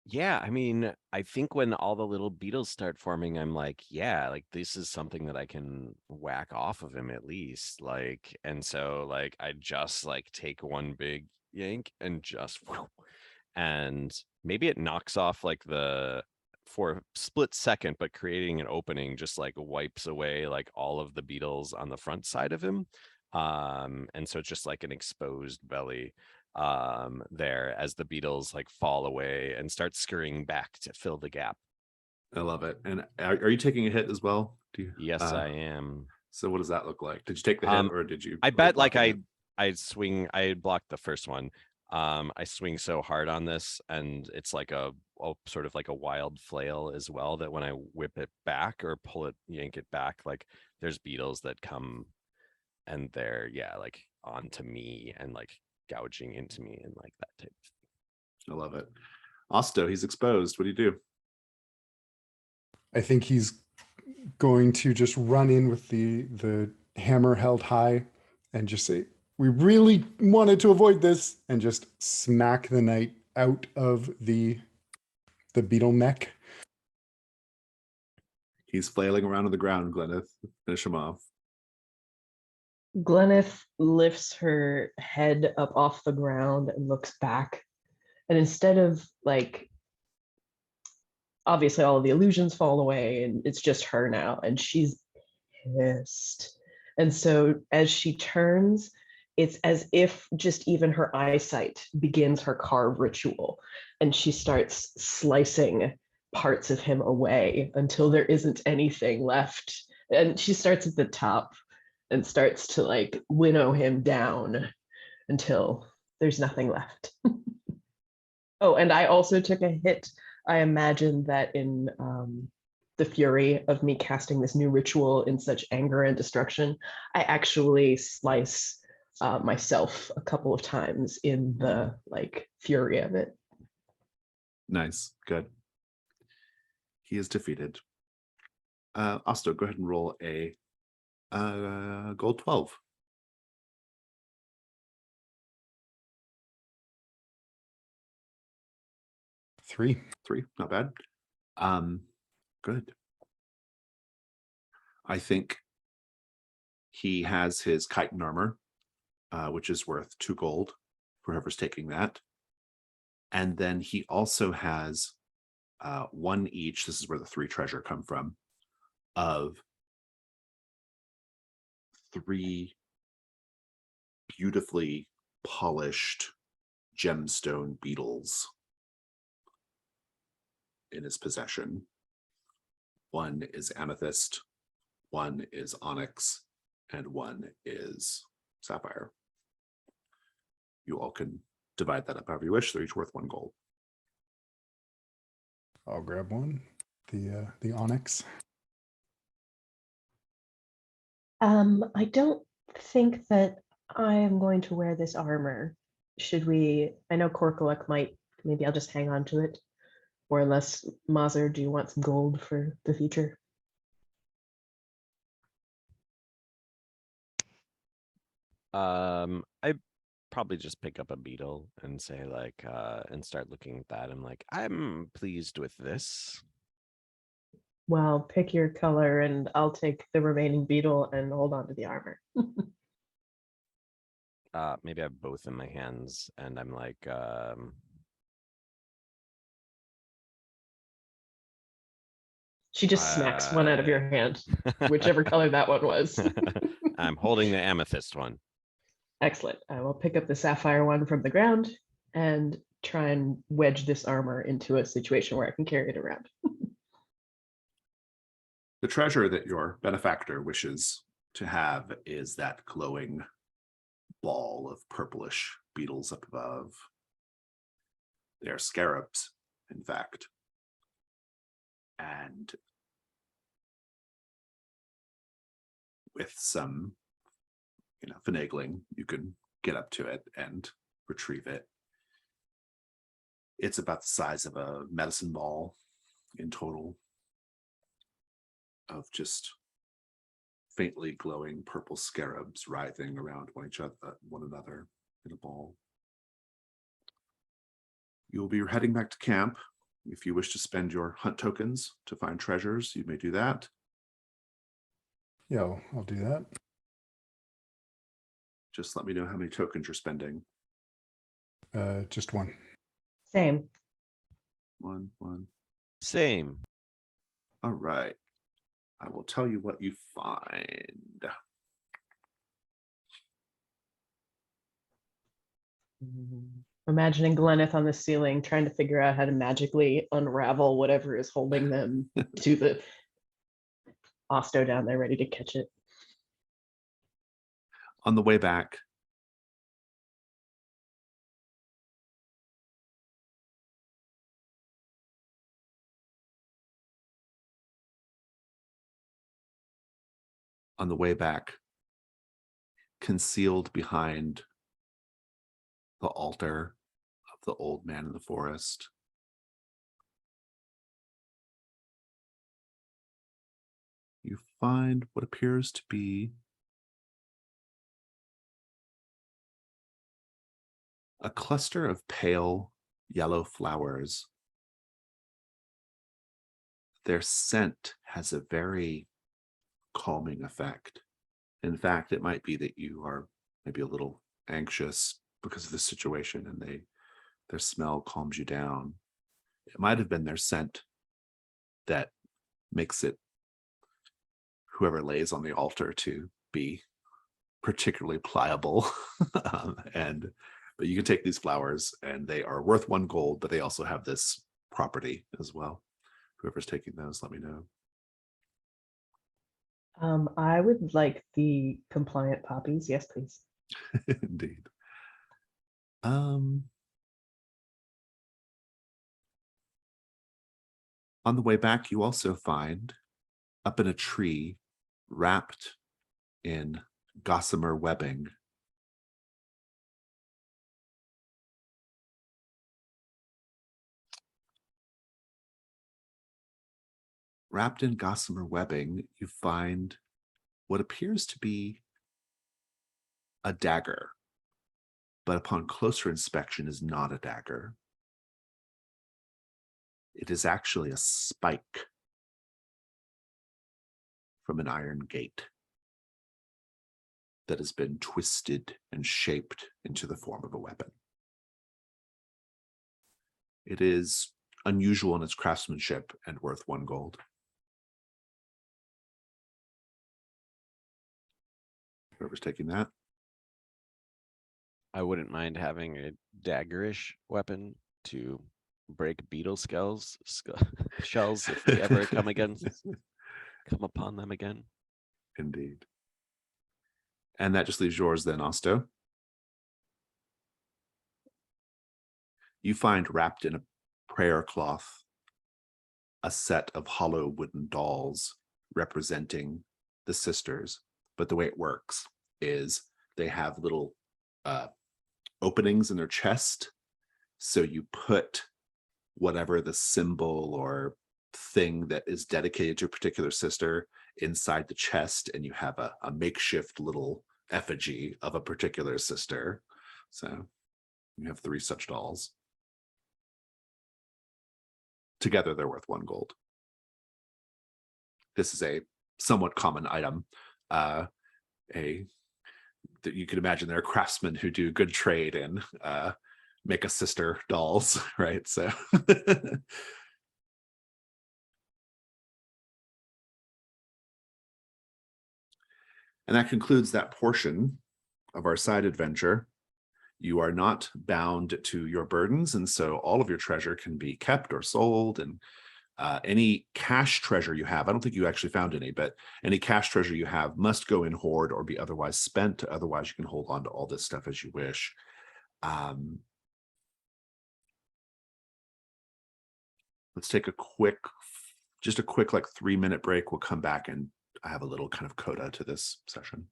Yeah, I mean, I think when all the little beetles start forming, I'm like, yeah, like this is something that I can whack off of him at least. Like, and so like I just like take one big yank and just and maybe it knocks off like for a split second, but creating an opening just like wipes away like all of the beetles on the front side of him. And so it's just like an exposed belly there as the beetles like fall away and start scurrying back to fill the gap. I love it. And are you taking a hit as well? Yes, I am. So what does that look like? Did you take the hit, or did you? I bet like I swing. I blocked the first one. I swing so hard on this, and it's like a sort of like a wild flail as well, that when I whip it back or yank it back, like there's beetles that come and they're like onto me and like gouging into me and like that type of I love it. Osto, he's exposed. What do you do? I think he's going to just run in with the hammer held high and just say, "We really wanted to avoid this," and just smack the knight out of the beetle neck. He's flailing around on the ground, Gleneth. Finish him off. Gleneth lifts her head up off the ground and looks back. And instead of like, obviously all of the illusions fall away and it's just her now, and she's pissed. And so as she turns, it's as if just even her eyesight begins her carve ritual, and she starts slicing parts of him away until there isn't anything left. And she starts at the top and starts to like winnow him down until there's nothing left. Oh, and I also took a hit. I imagine that in the fury of me casting this new ritual in such anger and destruction, I actually slice myself a couple of times in the like fury of it. Nice. Good. He is defeated. Osto, go ahead and roll a gold 12. 3. 3, not bad. Good. I think he has his chitin armor, which is worth 2 gold for whoever's taking that. And then he also has 1 each. This is where the 3 treasure come from, of 3 beautifully polished gemstone beetles in his possession. 1 is amethyst, 1 is onyx, and 1 is sapphire. You all can divide that up however you wish. They're each worth 1 gold. I'll grab one. The onyx. I don't think that I am going to wear this armor. Should we? I know Korkulek might. Maybe I'll just hang on to it. Or unless Mazer, do you want some gold for the future? I probably just pick up a beetle and say like and start looking at that. I'm like, I'm pleased with this. Well, pick your color and I'll take the remaining beetle and hold on to the armor. Maybe I have both in my hands and I'm like She just smacks one out of your hand, whichever color that one was. I'm holding the amethyst one. Excellent. I will pick up the sapphire one from the ground and try and wedge this armor into a situation where I can carry it around. The treasure that your benefactor wishes to have is that glowing ball of purplish beetles up above. They are scarabs, in fact. And with some, finagling, you can get up to it and retrieve it. It's about the size of a medicine ball in total, of just faintly glowing purple scarabs writhing around one another in a ball. You will be heading back to camp. If you wish to spend your hunt tokens to find treasures, you may do that. Yeah, I'll do that. Just let me know how many tokens you're spending. Just 1. Same. 1. Same. All right. I will tell you what you find. Imagining Gleneth on the ceiling trying to figure out how to magically unravel whatever is holding them to the Osto down there ready to catch it. On the way back, concealed behind the altar of the old man in the forest, you find what appears to be a cluster of pale yellow flowers. Their scent has a very calming effect. In fact, it might be that you are maybe a little anxious because of the situation and their smell calms you down. It might have been their scent that makes it whoever lays on the altar to be particularly pliable. But you can take these flowers and they are worth 1 gold, but they also have this property as well. Whoever's taking those, let me know. I would like the compliant poppies. Yes, please. Indeed. On the way back, you also find up in a tree, wrapped in gossamer webbing, you find what appears to be a dagger, but upon closer inspection is not a dagger. It is actually a spike from an iron gate that has been twisted and shaped into the form of a weapon. It is unusual in its craftsmanship and worth 1 gold. Whoever's taking that. I wouldn't mind having a daggerish weapon to break beetle shells if we ever come upon them again. Indeed. And that just leaves yours then, Osto. You find wrapped in a prayer cloth a set of hollow wooden dolls representing the sisters. But the way it works is they have little openings in their chest. So you put whatever the symbol or thing that is dedicated to a particular sister inside the chest, and you have a makeshift little effigy of a particular sister. So you have 3 such dolls. Together, they're worth 1 gold. This is a somewhat common item. That you can imagine there are craftsmen who do good trade and make a sister dolls, right? So and that concludes that portion of our side adventure. You are not bound to your burdens, and so all of your treasure can be kept or sold, and any cash treasure you have, I don't think you actually found any, but any cash treasure you have must go in hoard or be otherwise spent. Otherwise, you can hold on to all this stuff as you wish. Let's take a quick like 3-minute break. We'll come back and I have a little kind of coda to this session.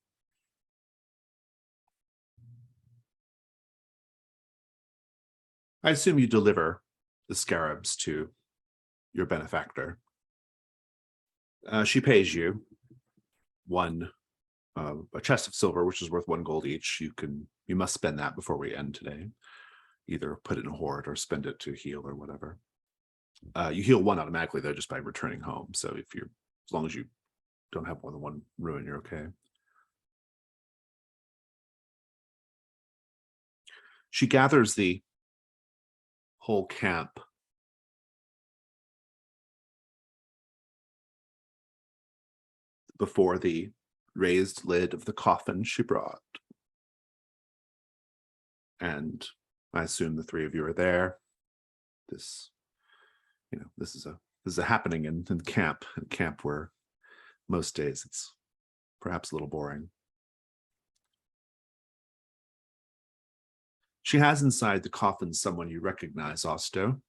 I assume you deliver the scarabs to your benefactor. She pays you a chest of silver, which is worth 1 gold each. You must spend that before we end today. Either put it in a hoard or spend it to heal or whatever. You heal 1 automatically though, just by returning home. So as long as you don't have more than 1 ruin, you're okay. She gathers the whole camp before the raised lid of the coffin she brought. And I assume the 3 of you are there. This is a happening in camp where most days it's perhaps a little boring. She has inside the coffin someone you recognize, Osto.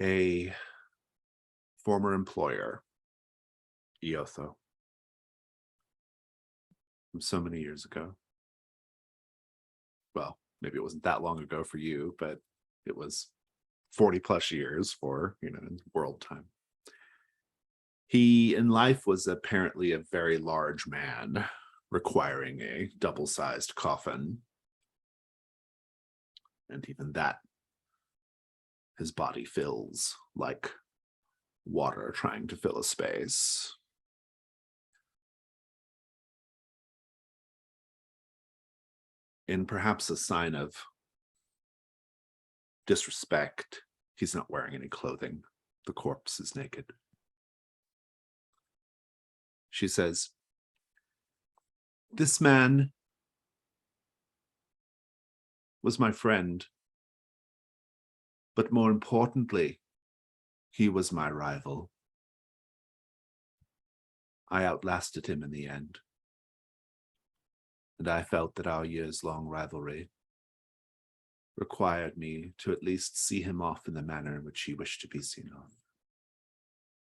A former employer, Iotho. from so many years ago. Well, maybe it wasn't that long ago for you, but it was 40 plus years for, in world time. He in life was apparently a very large man, requiring a double-sized coffin. And even that, his body fills like water trying to fill a space. In perhaps a sign of disrespect, he's not wearing any clothing. The corpse is naked. She says, "This man was my friend, but more importantly, he was my rival. I outlasted him in the end, and I felt that our years-long rivalry required me to at least see him off in the manner in which he wished to be seen off.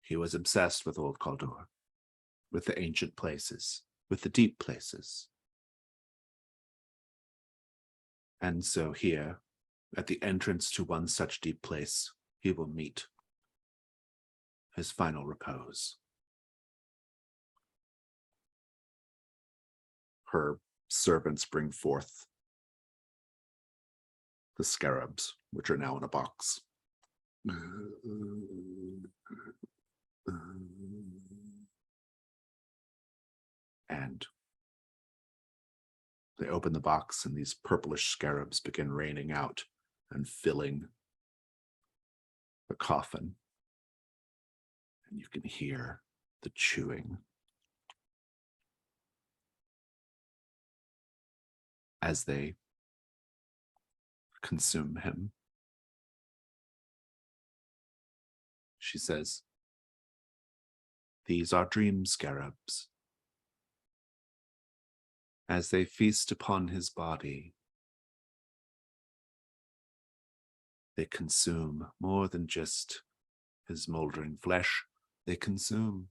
He was obsessed with old Kalduhr, with the ancient places, with the deep places. And so here, at the entrance to one such deep place, he will meet his final repose." Her servants bring forth the scarabs, which are now in a box. And they open the box, and these purplish scarabs begin raining out and filling the coffin. And you can hear the chewing as they consume him. She says, "These are dream scarabs. As they feast upon his body, they consume more than just his moldering flesh. They consume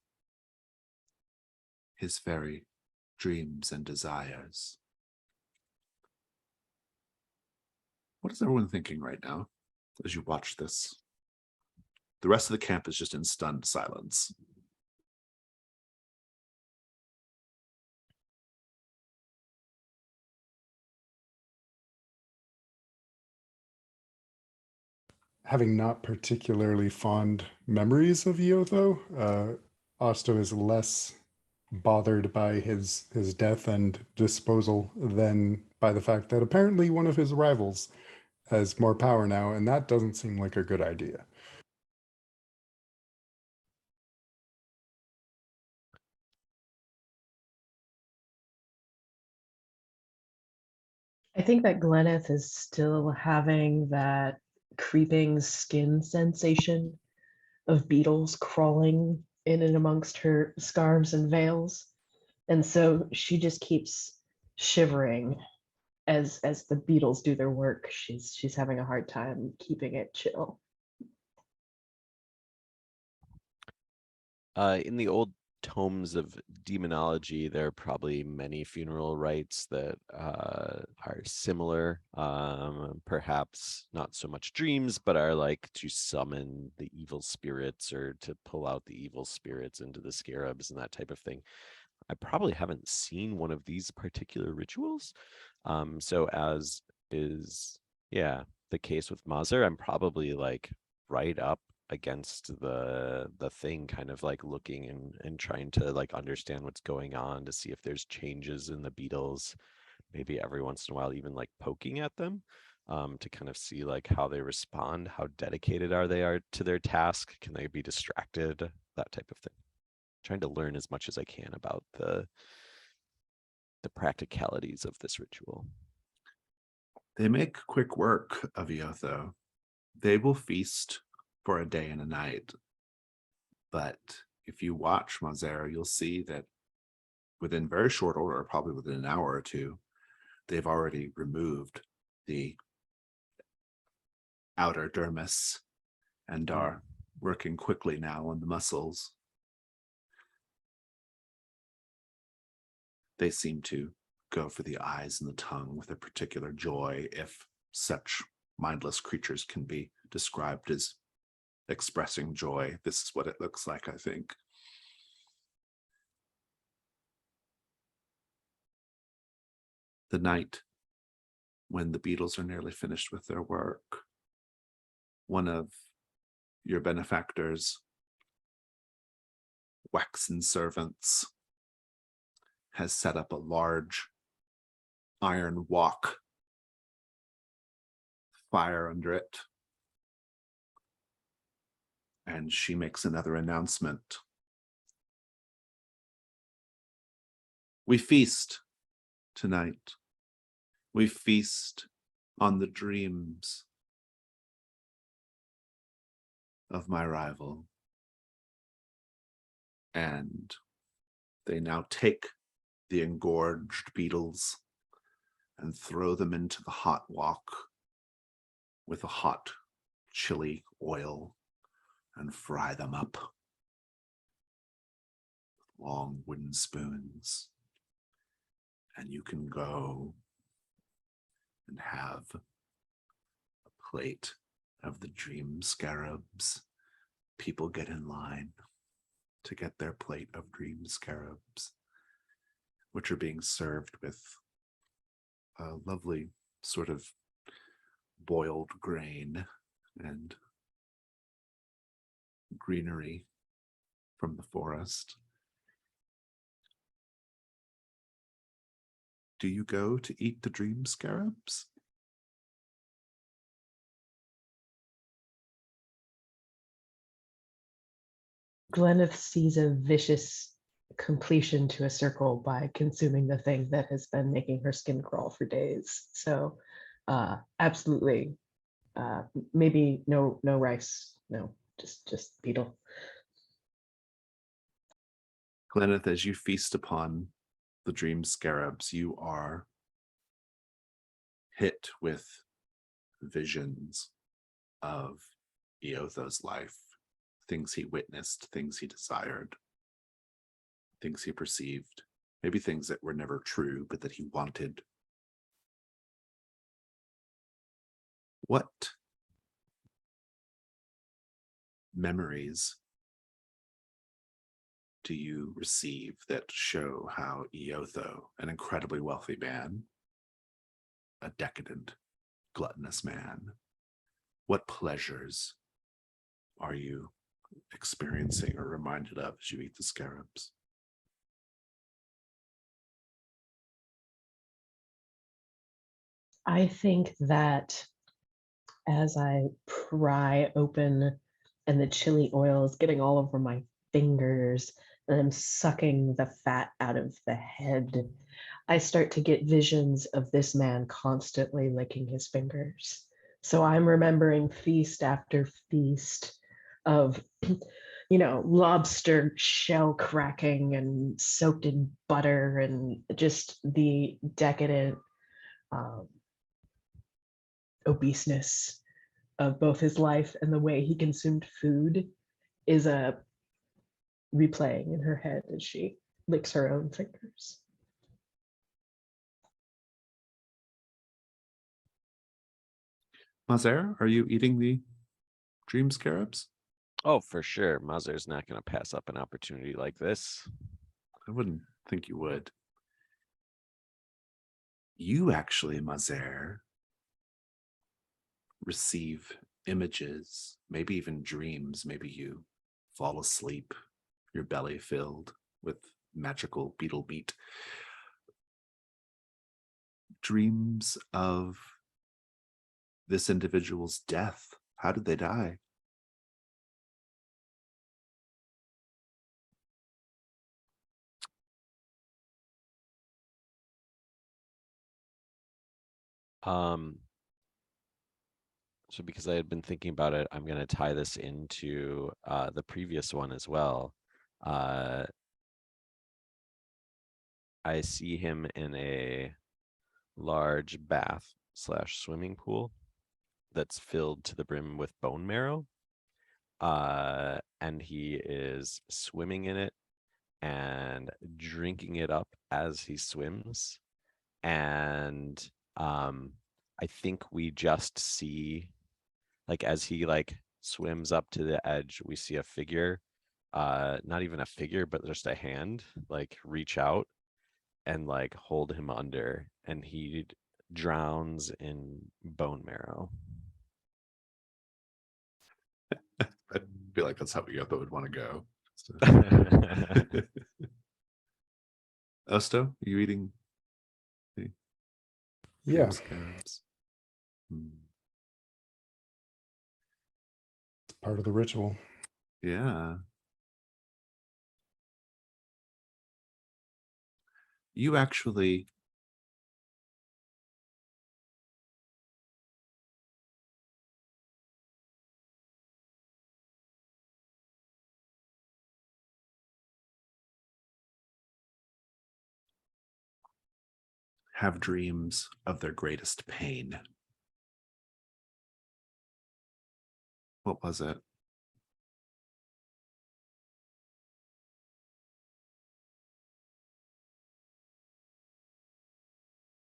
his very dreams and desires." What is everyone thinking right now as you watch this? The rest of the camp is just in stunned silence. Having not particularly fond memories of Iotho, Osto is less bothered by his death and disposal than by the fact that apparently one of his rivals has more power now, and that doesn't seem like a good idea. I think that Gleneth is still having that creeping skin sensation of beetles crawling in and amongst her scarves and veils. And so she just keeps shivering as the beetles do their work. She's having a hard time keeping it chill. In the old tomes of demonology, there are probably many funeral rites that are similar. Perhaps not so much dreams, but are like to summon the evil spirits or to pull out the evil spirits into the scarabs and that type of thing. I probably haven't seen one of these particular rituals. So as is, the case with Mazur, I'm probably like right up against the thing, kind of like looking and trying to like understand what's going on, to see if there's changes in the beetles, maybe every once in a while even like poking at them, to kind of see like how they respond, how dedicated they are to their task, can they be distracted, that type of thing. Trying to learn as much as I can about the practicalities of this ritual. They make quick work of Iotho. They will feast for a day and a night. But if you watch Mazera, you'll see that within very short order, probably within an hour or two, they've already removed the outer dermis and are working quickly now on the muscles. They seem to go for the eyes and the tongue with a particular joy, if such mindless creatures can be described as expressing joy. This is what it looks like, I think. The night when the beetles are nearly finished with their work, one of your benefactors, waxen servants, has set up a large iron wok, fire under it, and she makes another announcement. We feast tonight. We feast on the dreams of my rival. And they now take the engorged beetles and throw them into the hot wok with a hot chili oil and fry them up with long wooden spoons. And you can go and have a plate of the dream scarabs. People get in line to get their plate of dream scarabs, which are being served with a lovely sort of boiled grain and greenery from the forest. Do you go to eat the dream scarabs? Gleneth sees a vicious completion to a circle by consuming the thing that has been making her skin crawl for days. So absolutely. Maybe no rice. No, just beetle. Gleneth, as you feast upon the dream scarabs, you are hit with visions of Eotho's life, things he witnessed, things he desired, things he perceived, maybe things that were never true, but that he wanted. What memories do you receive that show how Eotho, an incredibly wealthy man, a decadent, gluttonous man, what pleasures are you experiencing or reminded of as you eat the scarabs? I think that as I pry open and the chili oil is getting all over my fingers and I'm sucking the fat out of the head, I start to get visions of this man constantly licking his fingers. So I'm remembering feast after feast of, lobster shell cracking and soaked in butter and just the decadent obeseness of both his life and the way he consumed food is a replaying in her head as she licks her own fingers. Mazer, are you eating the dream scarabs? Oh, for sure. Mazer's not going to pass up an opportunity like this. I wouldn't think you would. You actually, Mazer, receive images, maybe even dreams. Maybe you fall asleep, your belly filled with magical beetle meat. Dreams of this individual's death. How did they die? So because I had been thinking about it, I'm going to tie this into the previous one as well. I see him in a large bath / swimming pool that's filled to the brim with bone marrow. And he is swimming in it and drinking it up as he swims, and I think we just see, like, as he like swims up to the edge, we see a figure, not even a figure, but just a hand, like reach out and like hold him under, and he drowns in bone marrow. I feel like that's how Yoko would want to go. So. Osto, are you eating the Yeah, scarabs? it's part of the ritual. Yeah. You actually have dreams of their greatest pain. What was it?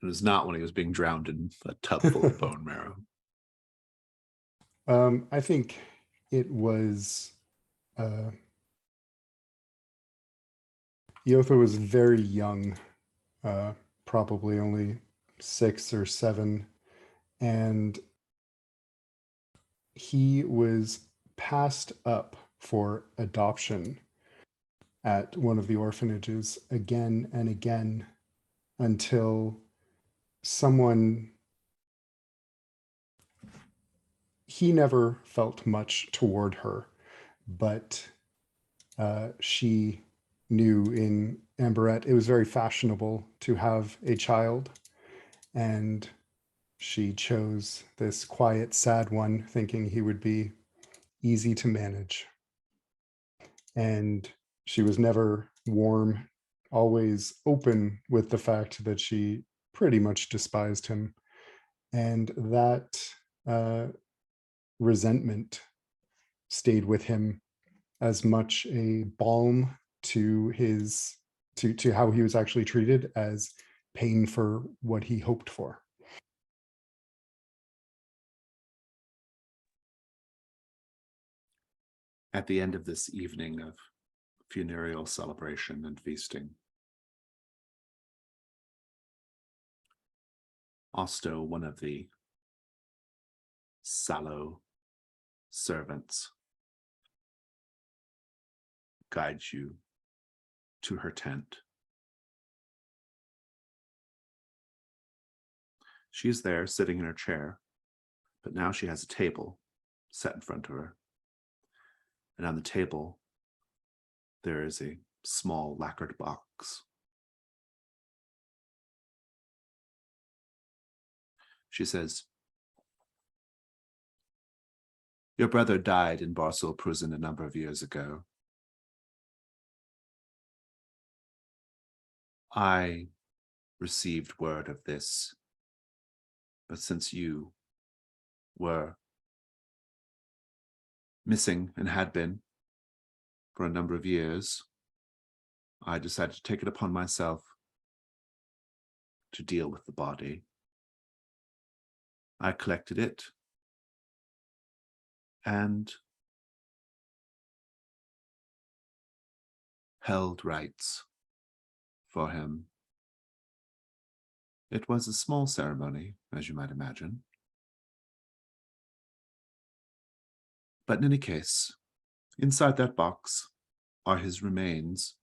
It was not when he was being drowned in a tub full of bone marrow. I think it was Yotha was very young, probably only 6 or 7, and he was passed up for adoption at one of the orphanages again and again until someone, he never felt much toward her, but she knew in Amberette it was very fashionable to have a child, and she chose this quiet, sad one, thinking he would be easy to manage. And she was never warm, always open with the fact that she pretty much despised him. And that resentment stayed with him as much a balm to his to how he was actually treated as pain for what he hoped for. At the end of this evening of funereal celebration and feasting, Osto, one of the sallow servants, guides you to her tent. She is there sitting in her chair, but now she has a table set in front of her. And on the table, there is a small lacquered box. She says, "Your brother died in Barcel prison a number of years ago. I received word of this, but since you were missing and had been for a number of years, I decided to take it upon myself to deal with the body. I collected it and held rites for him. It was a small ceremony, as you might imagine. But in any case, inside that box are his remains.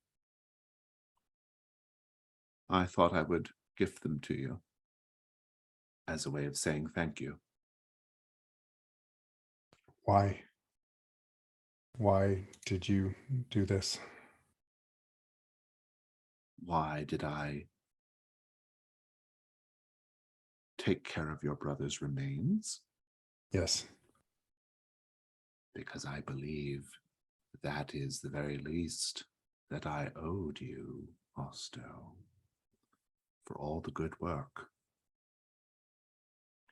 I thought I would gift them to you as a way of saying thank you." Why? Why did you do this? Why did I take care of your brother's remains? Yes. Because I believe that is the very least that I owed you, Osto, for all the good work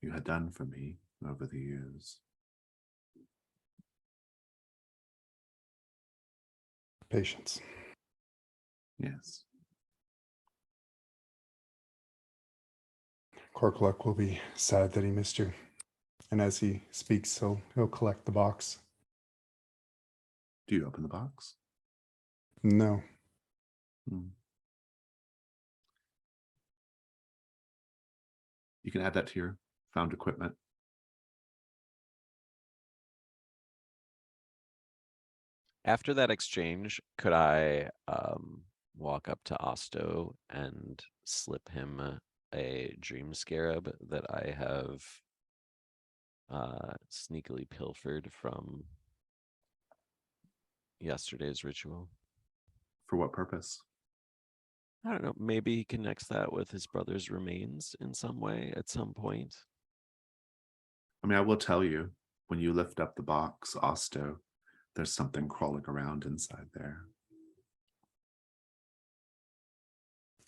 you had done for me over the years. Patience. Yes. Korkuluk will be sad that he missed you. And as he speaks, he'll collect the box. Do you open the box? No. Hmm. You can add that to your found equipment. After that exchange, could I walk up to Osto and slip him a dream scarab that I have sneakily pilfered from yesterday's ritual? For what purpose? I don't know. Maybe he connects that with his brother's remains in some way at some point. I mean, I will tell you, when you lift up the box, Osto, there's something crawling around inside there.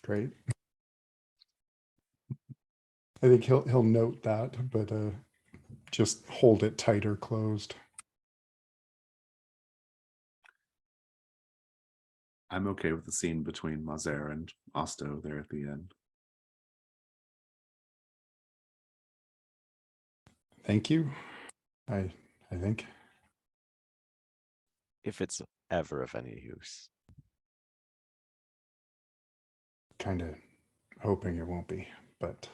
Great. I think he'll note that, but just hold it tighter closed. I'm okay with the scene between Mazer and Osto there at the end. Thank you. I think. If it's ever of any use. Kind of hoping it won't be, but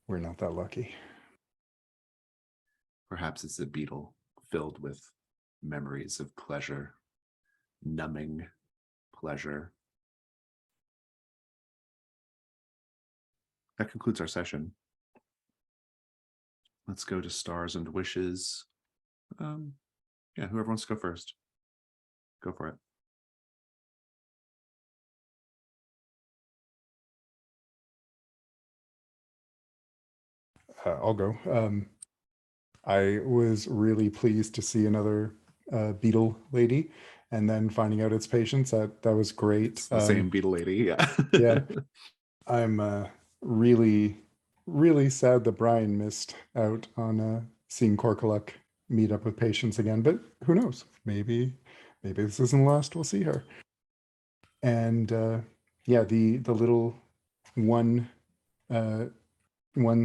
we're not that lucky. Perhaps it's a beetle filled with memories of pleasure, numbing pleasure. That concludes our session. Let's go to stars and wishes. Yeah, whoever wants to go first, go for it. I'll go. I was really pleased to see another beetle lady, and then finding out it's patients. That was great. It's the same beetle lady, yeah. Yeah. I'm really, really sad that Brian missed out on seeing Korkuluk meet up with patients again, but who knows? Maybe this isn't the last we'll see her. And yeah, the little one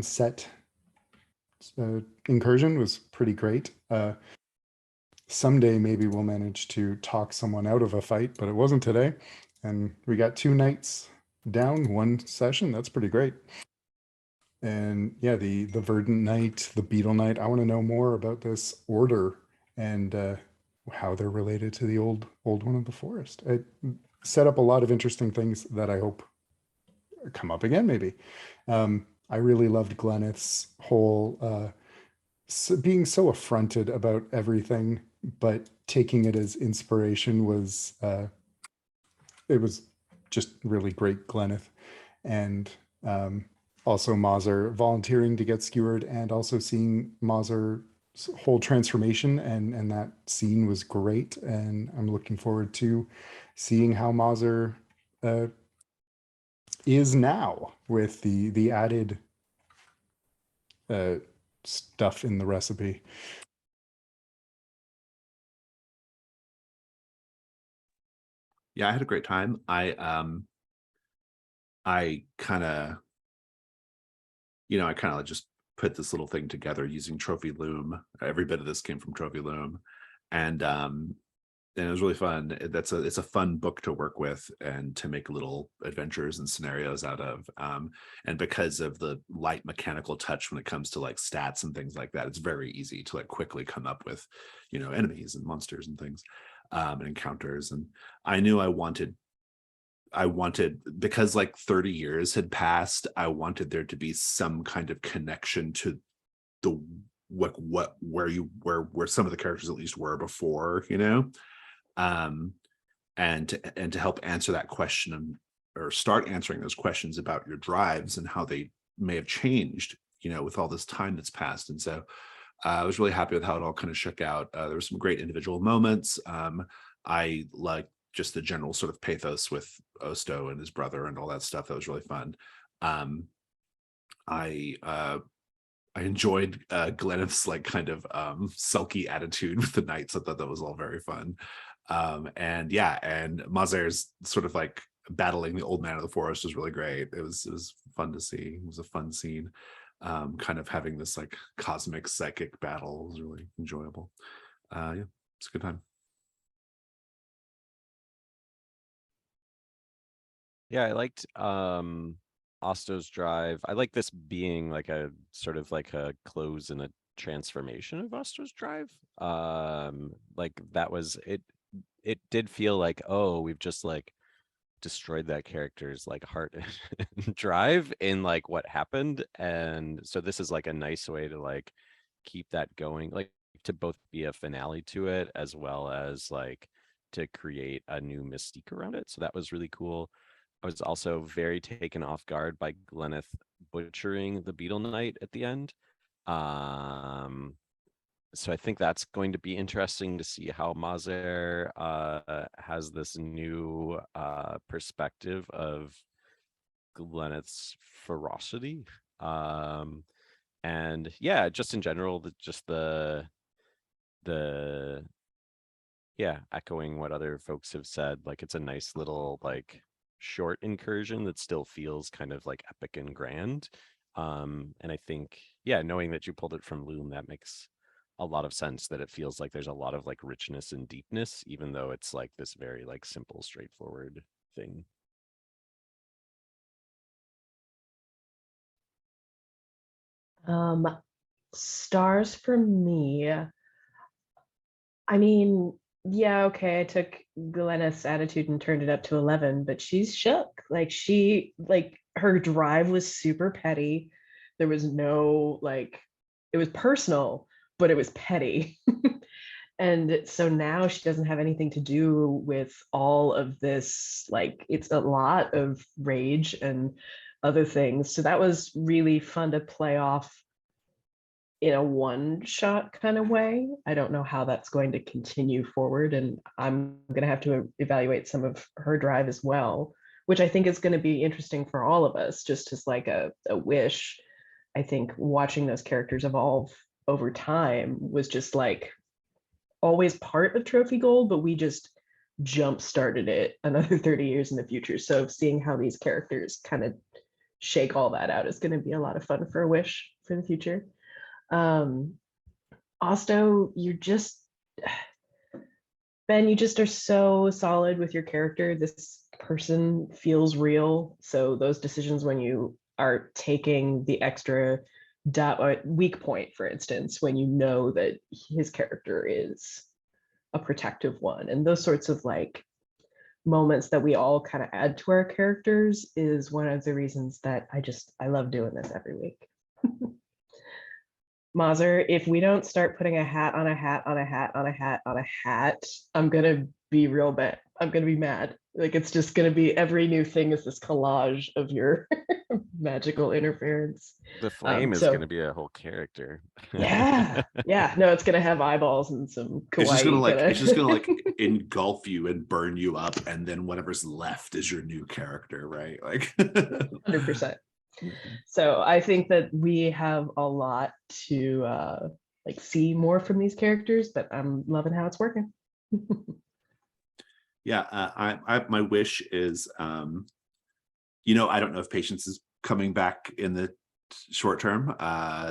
set incursion was pretty great. Someday maybe we'll manage to talk someone out of a fight, but it wasn't today. And we got 2 nights down, 1 session. That's pretty great. And yeah, the Verdant Knight, the Beetle Knight. I want to know more about this order and how they're related to the old one of the forest. It set up a lot of interesting things that I hope come up again. Maybe. I really loved Gleneth's whole being so affronted about everything, but taking it as inspiration was it was just really great, Gleneth. And also Mazer volunteering to get skewered, and also seeing Mazer's whole transformation, and that scene was great. And I'm looking forward to seeing how Mazer is now with the added stuff in the recipe. Yeah, I had a great time. I kind of, I kind of just put this little thing together using Trophy Loom. Every bit of this came from Trophy Loom, and it was really fun. It's a fun book to work with and to make little adventures and scenarios out of. And because of the light mechanical touch when it comes to like stats and things like that, it's very easy to like quickly come up with, enemies and monsters and things, and encounters. And I knew I wanted, because like 30 years had passed, I wanted there to be some kind of connection to the where some of the characters at least were before, and to help answer that question, or start answering those questions about your drives and how they may have changed, with all this time that's passed. And so I was really happy with how it all kind of shook out. There were some great individual moments. I like just the general sort of pathos with Osto and his brother and all that stuff. That was really fun. I enjoyed Gleneth's like kind of sulky attitude with the knights. I thought that was all very fun. And Mazer's sort of like battling the old man of the forest was really great. It was fun to see. It was a fun scene. Kind of having this like cosmic psychic battle was really enjoyable. Yeah, it's a good time. Yeah, I liked Osto's drive. I like this being like a sort of like a close and a transformation of Osto's drive. Like that was it. It did feel like, oh, we've just like destroyed that character's like heart and drive in like what happened, and so this is like a nice way to like keep that going, like to both be a finale to it as well as like to create a new mystique around it. So that was really cool. I was also very taken off guard by Glenneth butchering the Beetle Knight at the end. um so I think that's going to be interesting to see how Mazer has this new perspective of Glenneth's ferocity. And yeah, just in general, just the yeah, echoing what other folks have said, like it's a nice little like short incursion that still feels kind of like epic and grand. And I think, yeah, knowing that you pulled it from Loom, that makes a lot of sense, that it feels like there's a lot of like richness and deepness, even though it's like this very like simple, straightforward thing. Stars for me. I mean, yeah, okay, I took Glennis' attitude and turned it up to 11, but she's shook. Like her drive was super petty. There was no like, it was personal, but it was petty. And so now she doesn't have anything to do with all of this. Like, it's a lot of rage and other things. So that was really fun to play off in a one shot kind of way. I don't know how that's going to continue forward. And I'm going to have to evaluate some of her drive as well, which I think is going to be interesting for all of us, just as like a wish. I think watching those characters evolve over time was just like always part of Trophy Gold, but we just jump started it another 30 years in the future. So seeing how these characters kind of shake all that out is going to be a lot of fun for a wish for the future. Osto, you're just, Ben, you just are so solid with your character. This person feels real. So those decisions when you are taking the extra weak point, for instance, when you know that his character is a protective one, and those sorts of like moments that we all kind of add to our characters is one of the reasons that I love doing this every week. Mazer, if we don't start putting a hat on a hat on a hat on a hat on a hat, I'm gonna be real bad. I'm gonna be mad. Like it's just gonna be every new thing is this collage of your magical interference. The flame is So going to be a whole character. yeah, no, it's gonna have eyeballs and some kawaii. It's just gonna like engulf you and burn you up, and then whatever's left is your new character, right? Like 100%. So I think that we have a lot to like see more from these characters, but I'm loving how it's working. Yeah, I my wish is you know, I don't know if Patience is coming back in the short term.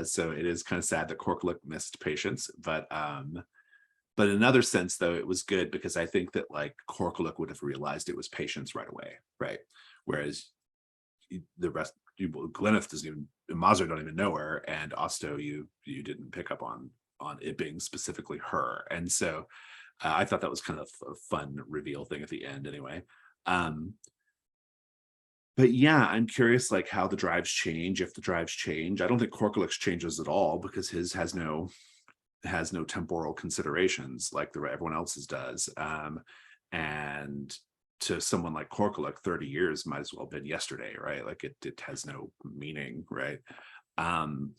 So it is kind of sad that Corklick missed Patience, but in another sense though, it was good because I think that like Corklick would have realized it was Patience right away, right? Whereas the rest, Glenneth doesn't even, Mazer don't even know her, and Osto you didn't pick up on it being specifically her, and so I thought that was kind of a fun reveal thing at the end anyway. But yeah, I'm curious like how the drives change, if the drives change. I don't think Corklick's changes at all because his has no temporal considerations like everyone else's does. And to someone like Corklick, 30 years might as well have been yesterday, right? Like it has no meaning, right?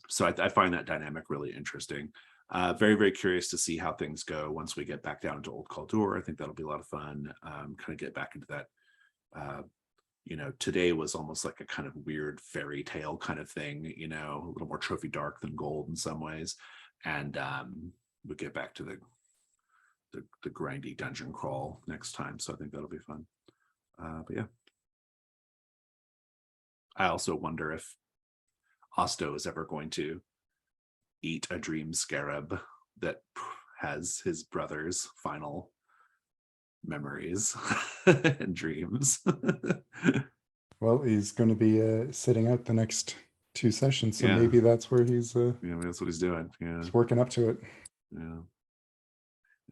So I find that dynamic really interesting. Very, very curious to see how things go once we get back down to Old Kalduhr. I think that'll be a lot of fun. Kind of get back into that. You know, today was almost like a kind of weird fairy tale kind of thing, you know, a little more trophy dark than gold in some ways. And we'll get back to the grindy dungeon crawl next time. So I think that'll be fun. But yeah. I also wonder if Osto is ever going to eat a dream scarab that has his brother's final memories and dreams. Well, he's going to be sitting out the next 2 sessions, so Yeah. maybe that's where he's Yeah, that's what he's doing. Yeah. he's working up to it. Yeah.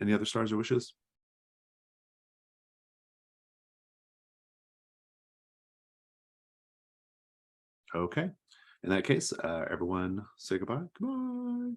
Any other stars or wishes? Okay. In that case, everyone say goodbye. Goodbye.